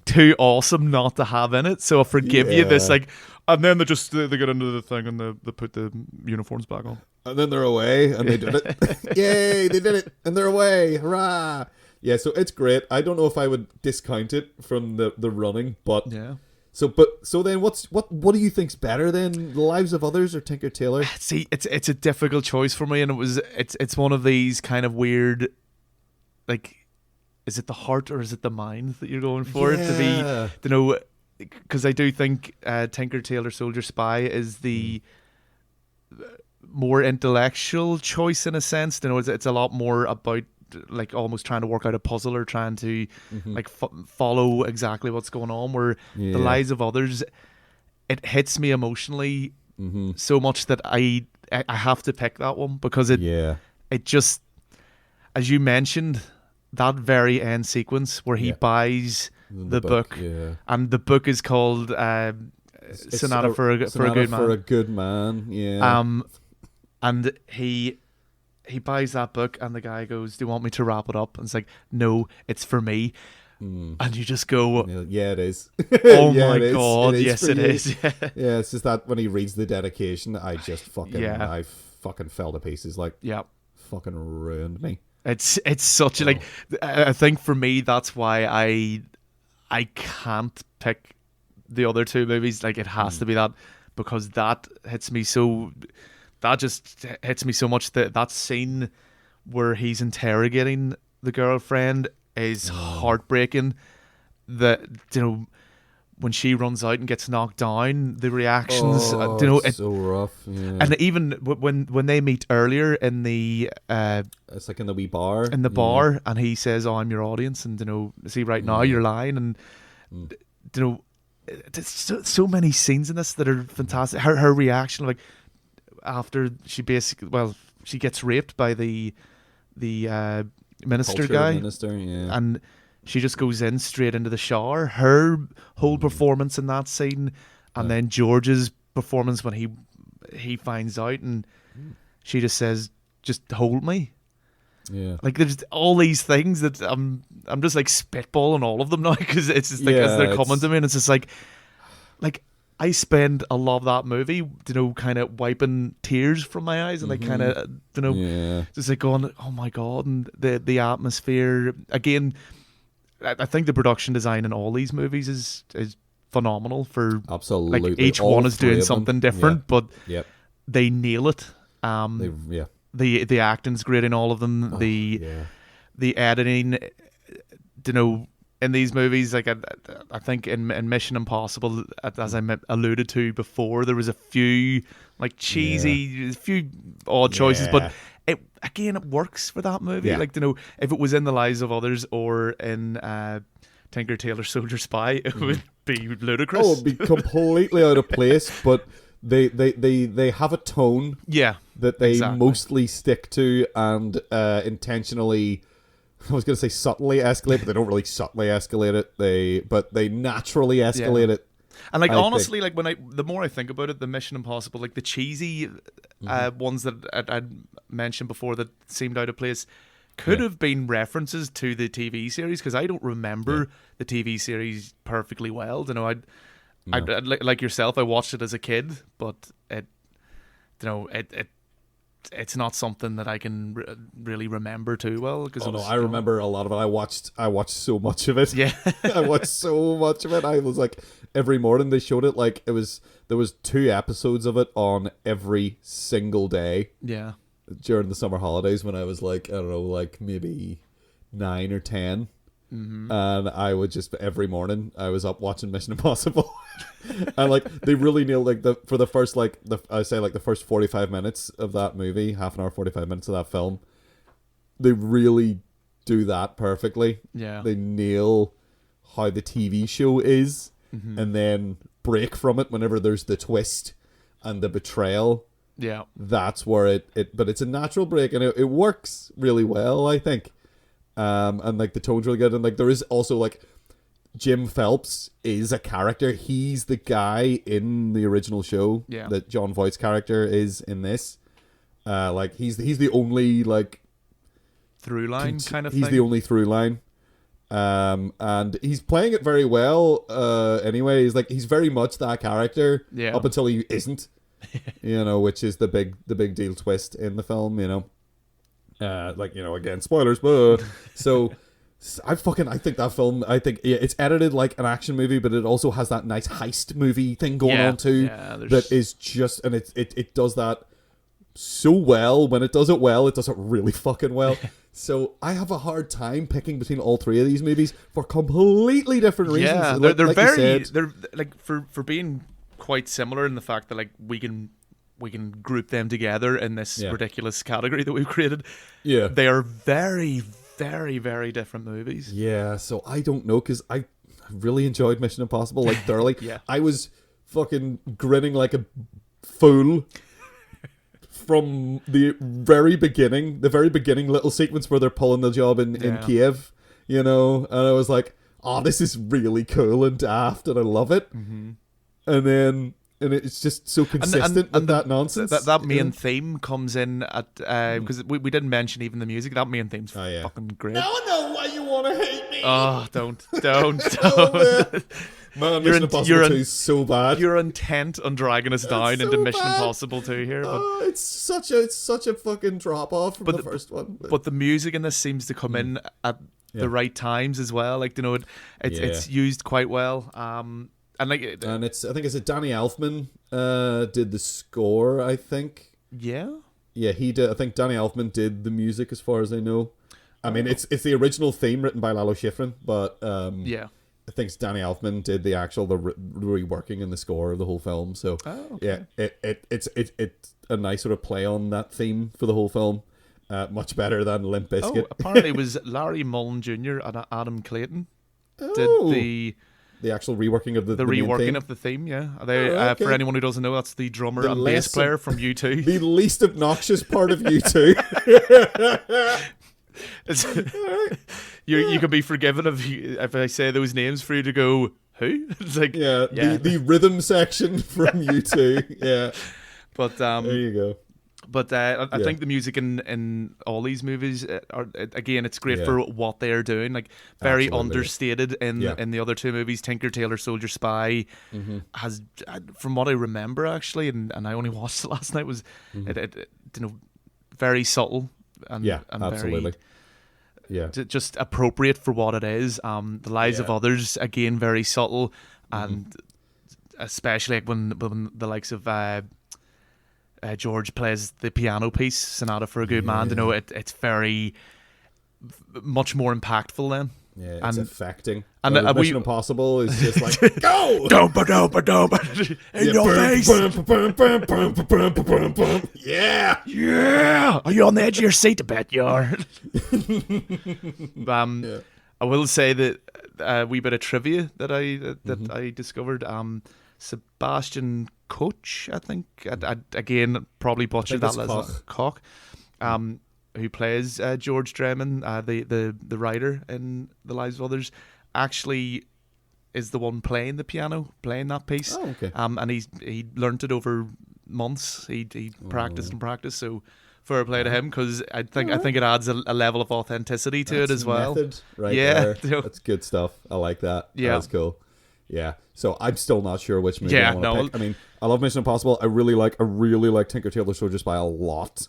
too awesome not to have in it. So I forgive you this, like, and then they get into the thing and they put the uniforms back on, and then they're away, and they did it. Yay, they did it, and they're away, hurrah! Yeah, so it's great. I don't know if I would discount it from the running, but So then, what do you think's better then, The Lives of Others or Tinker Tailor? See, it's a difficult choice for me, and it's one of these kind of weird, like, is it the heart or is it the mind that you're going for it to be? You know, because I do think Tinker Tailor Soldier Spy is the more intellectual choice in a sense. You know, it's a lot more about like almost trying to work out a puzzle or trying to like follow exactly what's going on, where The Lives of Others, it hits me emotionally so much that I have to pick that one, because it just, as you mentioned, that very end sequence where he buys the book and the book is called Sonata for a Good Man. And he buys that book, and the guy goes, do you want me to wrap it up? And it's like, no, it's for me. And you just go, yeah, it is. Oh my God, yes, it is. Yeah, it's just that when he reads the dedication, I just fucking, I fucking fell to pieces. Like, fucking ruined me. It's such a, like, I think for me, that's why I can't pick the other two movies. Like, it has to be that, because that hits me so... That just hits me so much, that scene where he's interrogating the girlfriend is heartbreaking. That, you know, when she runs out and gets knocked down, the reactions, you know, it's so rough. Yeah. And even when they meet earlier in the it's like in the wee bar. In the bar, and he says, "Oh, I'm your audience," and, you know, see, right now you're lying, and you know, there's so many scenes in this that are fantastic. Her reaction, like, after she basically, she gets raped by the minister Culture guy, minister, yeah. and she just goes in straight into the shower. Her whole performance in that scene, and then George's performance when he finds out, and she just says, "Just hold me." Yeah. Like there's all these things that I'm just like spitballing all of them now because it's just like as they're coming to me, and it's just like I spend a lot of that movie, kind of wiping tears from my eyes and like kind of, just like going, oh my God, and the atmosphere. Again, I think the production design in all these movies is phenomenal for absolutely. Like each all one is doing something different, but they nail it. The acting's great in all of them. The editing, in these movies, like I think in Mission Impossible, as I alluded to before, there was a few like cheesy, a few odd choices, but it works for that movie. Like if it was in The Lives of Others or in Tinker Tailor Soldier Spy, it would be ludicrous. Oh, it would be completely out of place, but they have a tone that they mostly stick to and intentionally, I was going to say subtly escalate, but they don't really subtly escalate it. They naturally escalate it. And like honestly, like the more I think about it, the Mission Impossible, like the cheesy ones that I'd mentioned before that seemed out of place, could have been references to the TV series, because I don't remember the TV series perfectly well. I like yourself, I watched it as a kid, but it's not something that I can really remember too well. I remember a lot of it. I watched so much of it. Yeah, I watched so much of it. I was like, every morning they showed it. Like there was 2 episodes of it on every single day. Yeah, during the summer holidays when I was like, I don't know, like maybe 9 or 10. And I would just every morning I was up watching Mission Impossible. And like they really nailed the first 45 minutes of that movie, half an hour, 45 minutes of that film. They really do that perfectly. Yeah, they nail how the TV show is, and then break from it whenever there's the twist and the betrayal. Yeah, that's where but it's a natural break, and it works really well, I think. And like the tone's really good, and like there is also like Jim Phelps is a character. He's the guy in the original show that John Voight's character is in this. Like he's the only like through line kind of thing. He's the only through line. And he's playing it very well. Anyway, he's very much that character up until he isn't. Which is the big deal twist in the film. Again, spoilers, but so I think that film, it's edited like an action movie, but it also has that nice heist movie thing going on too. That is just, and it does that so well. When it does it well, it does it really fucking well. So I have a hard time picking between all 3 of these movies for completely different reasons. Yeah, they're like for being quite similar in the fact that like we can group them together in this ridiculous category that we've created. Yeah, they are very, very, very different movies. Yeah, so I don't know, because I really enjoyed Mission Impossible like thoroughly. I was fucking grinning like a fool from the very beginning little sequence where they're pulling the job in Kiev, and I was like, oh, this is really cool and daft, and I love it. And it's just so consistent with that nonsense. That main theme comes in at because we didn't mention even the music. That main theme's fucking great. Now I know why you want to hate me. Oh, don't. Man, Mission Impossible 2 is so bad. You're intent on dragging us down into Mission Impossible 2 here. But it's such a fucking drop off from the first one. But the music in this seems to come in at the right times as well. Like it's used quite well. And I think it's Danny Elfman did the score, I think. Yeah, he did. I think Danny Elfman did the music, as far as I know. I mean, it's the original theme written by Lalo Schifrin, but I think Danny Elfman did the actual reworking and the score of the whole film. So it's a nice sort of play on that theme for the whole film. Much better than Limp Bizkit. Apparently it was Larry Mullen Jr. and Adam Clayton did The actual reworking of the main reworking theme? of the theme, yeah. Okay. For anyone who doesn't know, that's the drummer and bass player from U2. The least obnoxious part of U2. You can be forgiven if I say those names for you to go, who? It's like, the rhythm section from U2. Yeah. But there you go. But I think the music in all these movies again, it's great for what they're doing. Like very understated in the other two movies. Tinker, Tailor, Soldier, Spy has, from what I remember actually, and I only watched it last night, was it very subtle and absolutely. Very just appropriate for what it is. The Lives of Others, again, very subtle, and especially like when the likes of George plays the piano piece, Sonata for a Good Man. It's very much more impactful then. Yeah, it's affecting. And Mission Impossible is just like, go! In your face! Yeah! Yeah! Are you on the edge of your seat? I bet you are. I will say that a wee bit of trivia that I discovered. Sebastian Koch, I think. Again, probably butchered that last Koch. Who plays George Drayman, the writer in The Lives of Others, actually is the one playing the piano, playing that piece. Oh, okay. And he learnt it over months. He practiced and practiced. So fair play to him, because I think it adds a level of authenticity to it as well. Method right there. That's good stuff. I like that. Yeah, that's cool. Yeah. So I'm still not sure which movie I want to pick. I mean, I love Mission Impossible. I really like Tinker, Tailor, Soldier, Spy a lot.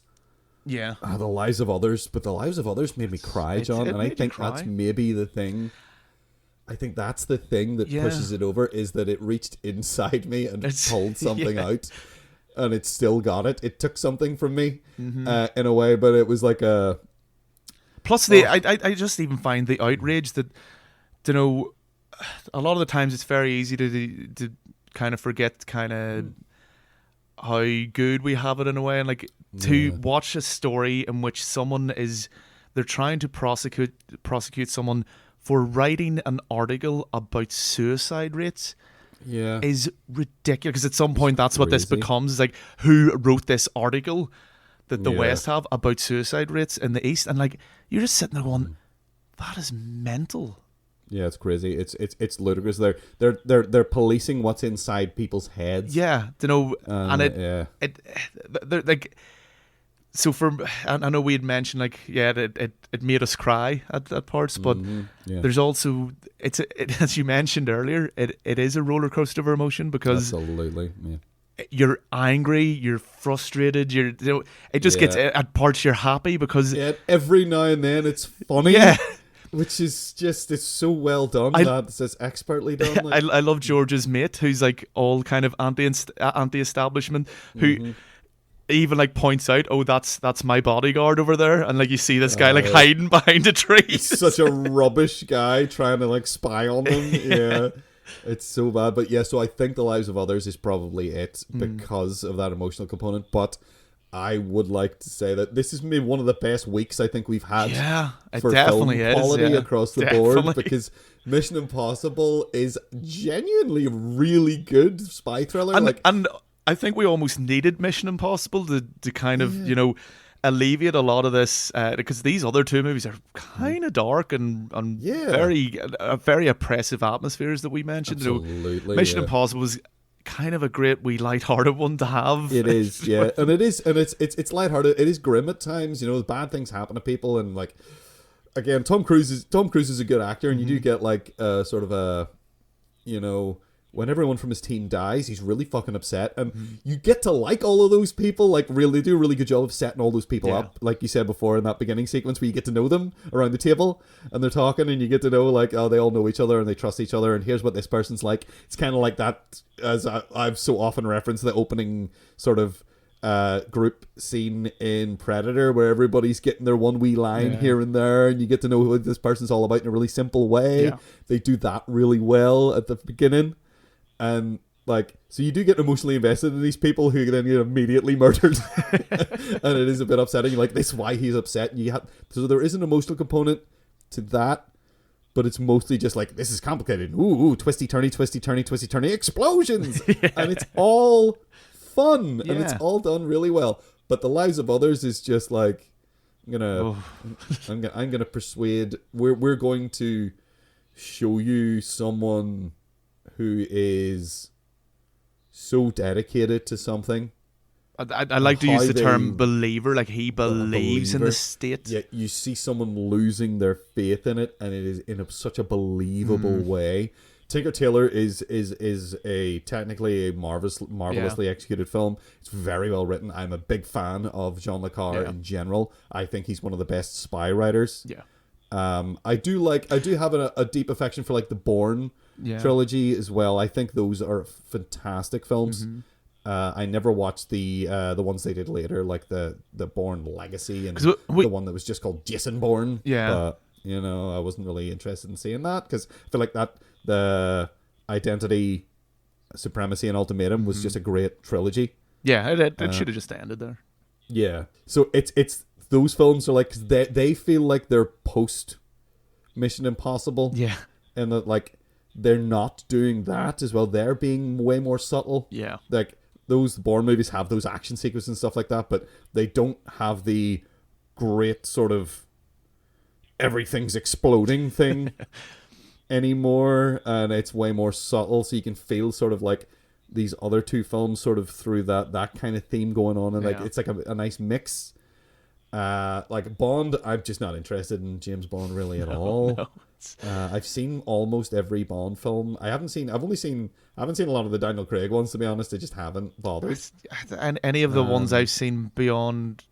Yeah. The Lives of Others, but The Lives of Others made me cry, John, and I think that's maybe the thing. I think that's the thing that pushes it over, is that it reached inside me and pulled something out, and it still got it. It took something from me in a way, but it was like a. Plus, I just even find the outrage that, a lot of the times it's very easy to kind of forget how good we have it in a way, and like to watch a story in which they're trying to prosecute someone for writing an article about suicide rates is ridiculous, because at some point that's what this becomes. It's like, who wrote this article that the West have about suicide rates in the East, and like you're just sitting there going, that is mental. Yeah, it's crazy. It's ludicrous. They're policing what's inside people's heads. Yeah, and they're like. So I know we had mentioned it made us cry at parts, but there's also as you mentioned earlier, it is a roller coaster of emotion, because absolutely, you're angry, you're frustrated, it just gets at parts you're happy because every now and then it's funny. Yeah. Which is just, it's so well done. It's expertly done. I love George's mate, who's like all kind of anti-establishment, who even like points out, oh, that's my bodyguard over there, and like you see this guy like hiding behind a tree. He's such a rubbish guy trying to like spy on them. Yeah, it's so bad. But yeah, so I think The Lives of Others is probably it because of that emotional component. But I would like to say that this is maybe one of the best weeks I think we've had for film quality across the board, because Mission Impossible is genuinely really good spy thriller. And I think we almost needed Mission Impossible to kind of, alleviate a lot of this, because these other two movies are kind of dark and very oppressive atmospheres that we mentioned. Absolutely, Mission Impossible was kind of a great wee lighthearted one to have. It is, yeah, and it's lighthearted. It is grim at times. Bad things happen to people, and like again, Tom Cruise is a good actor, and you do get like sort of a, when everyone from his team dies, he's really fucking upset, and you get to like all of those people. Like, really, they do a really good job of setting all those people up, like you said before in that beginning sequence where you get to know them around the table and they're talking, and you get to know like, oh, they all know each other and they trust each other, and here's what this person's like. It's kind of like that, as I've so often referenced the opening sort of group scene in Predator, where everybody's getting their one wee line here and there, and you get to know who this person's all about in a really simple way. They do that really well at the beginning. And like, so you do get emotionally invested in these people who then get immediately murdered, and it is a bit upsetting. Like, this is why he's upset. So there is an emotional component to that, but it's mostly just like, this is complicated. Ooh, twisty-turny, explosions! And it's all fun, and it's all done really well. But The Lives of Others is just like, I'm gonna persuade. We're going to show you someone who is so dedicated to something. I like to use the term believer. Like, he believes in the state. Yeah, you see someone losing their faith in it, and it is in such a believable way. Tinker Tailor is technically a marvelously executed film. It's very well written. I'm a big fan of Jean Le Carre in general. I think he's one of the best spy writers. Yeah. I do have a deep affection for like the Bourne trilogy as well. I think those are fantastic films. I never watched the ones they did later, like the Bourne Legacy and the one that was just called Jason Bourne. Yeah. But, I wasn't really interested in seeing that because I feel like the Identity, Supremacy, and Ultimatum was just a great trilogy. Yeah, it should have just ended there. Yeah. So it's those films are like, 'cause they feel like they're post Mission Impossible. Yeah. And that like they're not doing that as well. They're being way more subtle. Yeah. Like those Bourne movies have those action sequences and stuff like that, but they don't have the great sort of everything's exploding thing anymore, and it's way more subtle, so you can feel sort of like these other two films sort of through that kind of theme going on, and like it's like a nice mix. Like Bond, I'm just not interested in James Bond really at all. No. I've seen almost every Bond film. I haven't seen a lot of the Daniel Craig ones, to be honest. I just haven't bothered. And any of the ones I've seen beyond,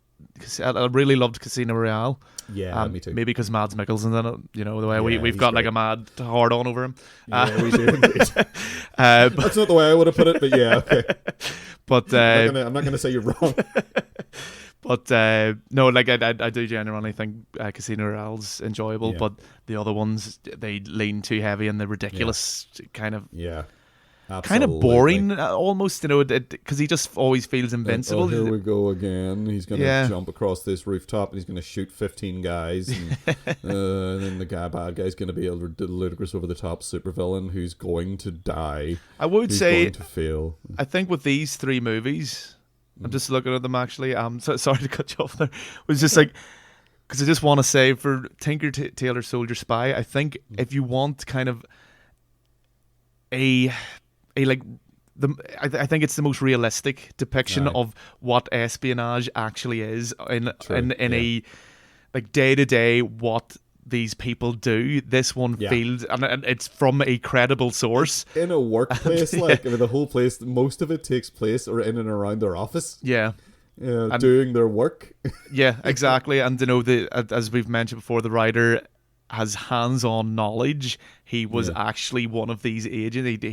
I really loved Casino Royale. Yeah, me too. Maybe because Mads Mikkelsen's in it, the way we've got great. like a mad hard on over him. Yeah, we do indeed. That's not the way I would have put it, but yeah, okay. But I'm not gonna say you're wrong. But no, like I do genuinely think Casino Royale's enjoyable, but the other ones, they lean too heavy in the ridiculous kind of kind of boring almost, because he just always feels invincible. Oh, here we go again. He's going to jump across this rooftop and he's going to shoot 15 guys. And, and then the bad guy's going to be a ludicrous over-the-top supervillain who's going to die. I would say, going to fail. I think with these three movies, I'm just looking at them actually. So sorry to cut you off there. It was just like, because I just want to say for Tinker Tailor Soldier Spy, I think if you want kind of I think it's the most realistic depiction of what espionage actually is in a like day to day what these people do. This one feels, and it's from a credible source in a workplace. Like I mean, the whole place, most of it takes place or in and around their office. Yeah. Doing their work. Yeah, exactly. And as we've mentioned before, the writer has hands-on knowledge. He was actually one of these agents.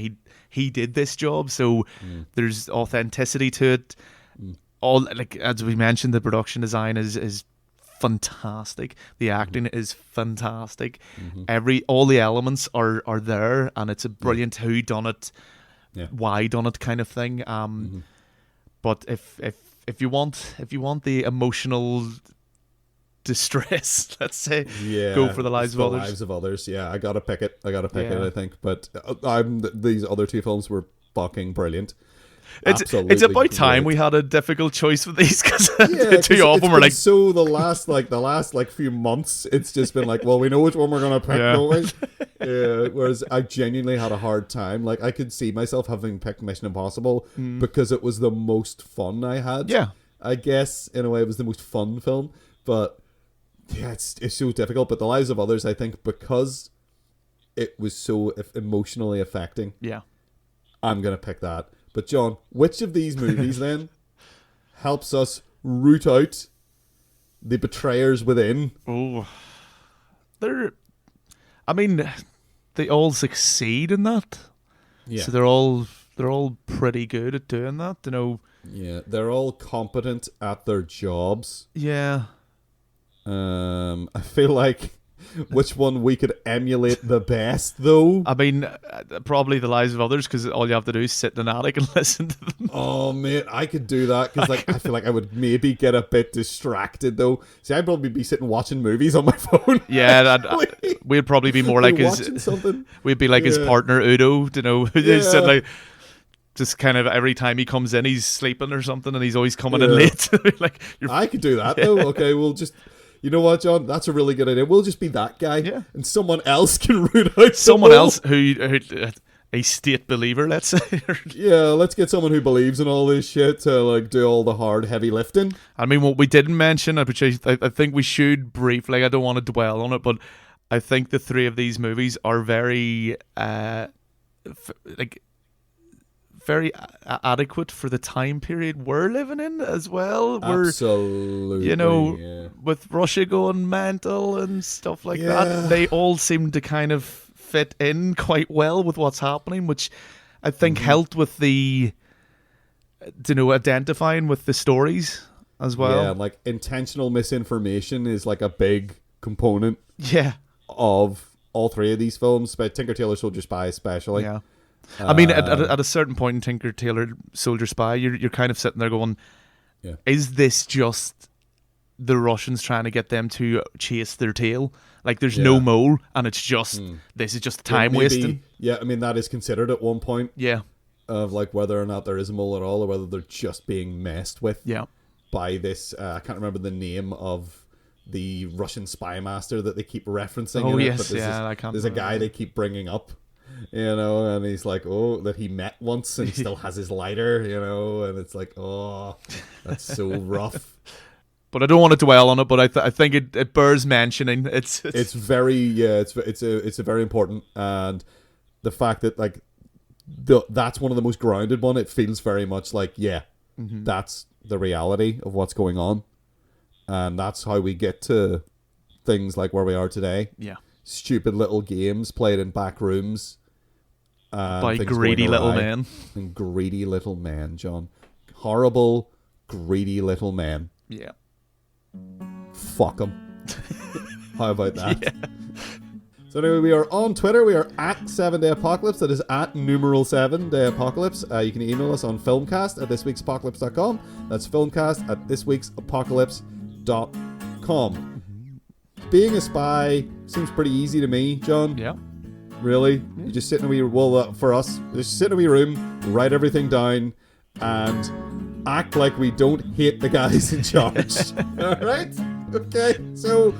He did this job, so there's authenticity to it. All, like as we mentioned, the production design is fantastic. The acting is fantastic. All the elements are there, and it's a brilliant who done it, why done it kind of thing. But if you want the emotional distress, let's say, go for The Lives of Others. Lives of Others, I gotta pick it. I think. But these other two films were fucking brilliant. It's about time we had a difficult choice with these, because two of them were like, so the last few months it's just been like, well, we know which one we're gonna pick, don't we? Whereas I genuinely had a hard time. Like I could see myself having picked Mission Impossible because it was the most fun I had. I guess in a way it was the most fun film, but it's so difficult. But The Lives of Others, I think, because it was so emotionally affecting, I'm gonna pick that. But John, which of these movies then helps us root out the betrayers within? Oh, they all succeed in that. So they're all pretty good at doing that, Yeah, they're all competent at their jobs. Yeah. I feel like which one we could emulate the best, though. I mean, probably The Lives of Others, because all you have to do is sit in an attic and listen to them. Oh, mate, I could do that, because like, I feel like I would maybe get a bit distracted, though. See, I'd probably be sitting watching movies on my phone. Yeah, we'd probably be more like watching something. We'd be like his partner, Udo, you know, just like... Just kind of every time he comes in, he's sleeping or something, and he's always coming in late. Like I could do that though. Okay, we'll just, you know what, John? That's a really good idea. We'll just be that guy, and someone else can root out someone else who a state believer, let's say. Yeah, let's get someone who believes in all this shit to like do all the hard, heavy lifting. I mean, what we didn't mention, I think we should briefly. I don't want to dwell on it, but I think the three of these movies are very very adequate for the time period we're living in as well. Absolutely, you know, with Russia going mental and stuff like that, they all seem to kind of fit in quite well with what's happening, which I think helped with the, you know, identifying with the stories as well. Yeah, like intentional misinformation is like a big component. Yeah. Of all three of these films, but Tinker Tailor Soldier Spy especially. Yeah. I mean, at a certain point in Tinker Tailor Soldier Spy, you're kind of sitting there going, is this just the Russians trying to get them to chase their tail? Like, there's no mole, and it's just, this is just time wasting. Yeah, I mean, that is considered at one point. Yeah. Of, like, whether or not there is a mole at all, or whether they're just being messed with. Yeah. By this, I can't remember the name of the Russian spy master that they keep referencing. Oh, in yes, it, but there's a guy they keep bringing up. You know, and he's like, oh, that he met once and he still has his lighter, you know, and it's like, oh, that's so rough. But I don't want to dwell on it, but I think it bears mentioning. It's very, it's a very important, and the fact that like that's one of the most grounded one. It feels very much like, that's the reality of what's going on, and that's how we get to things like where we are today. Yeah, stupid little games played in back rooms. By greedy little men. And greedy little men, John. Horrible, greedy little men. Yeah. Fuck them. How about that? Yeah. So anyway, we are on Twitter. We are at 7dayapocalypse. That is at numeral 7dayapocalypse. You can email us on filmcast@thisweeksapocalypse.com. That's filmcast@thisweeksapocalypse.com. Being a spy seems pretty easy to me, John. Yeah. Really? You just sit in a wee... Well, for us, just sit in a wee room, write everything down, and act like we don't hate the guys in charge. Alright? Okay, so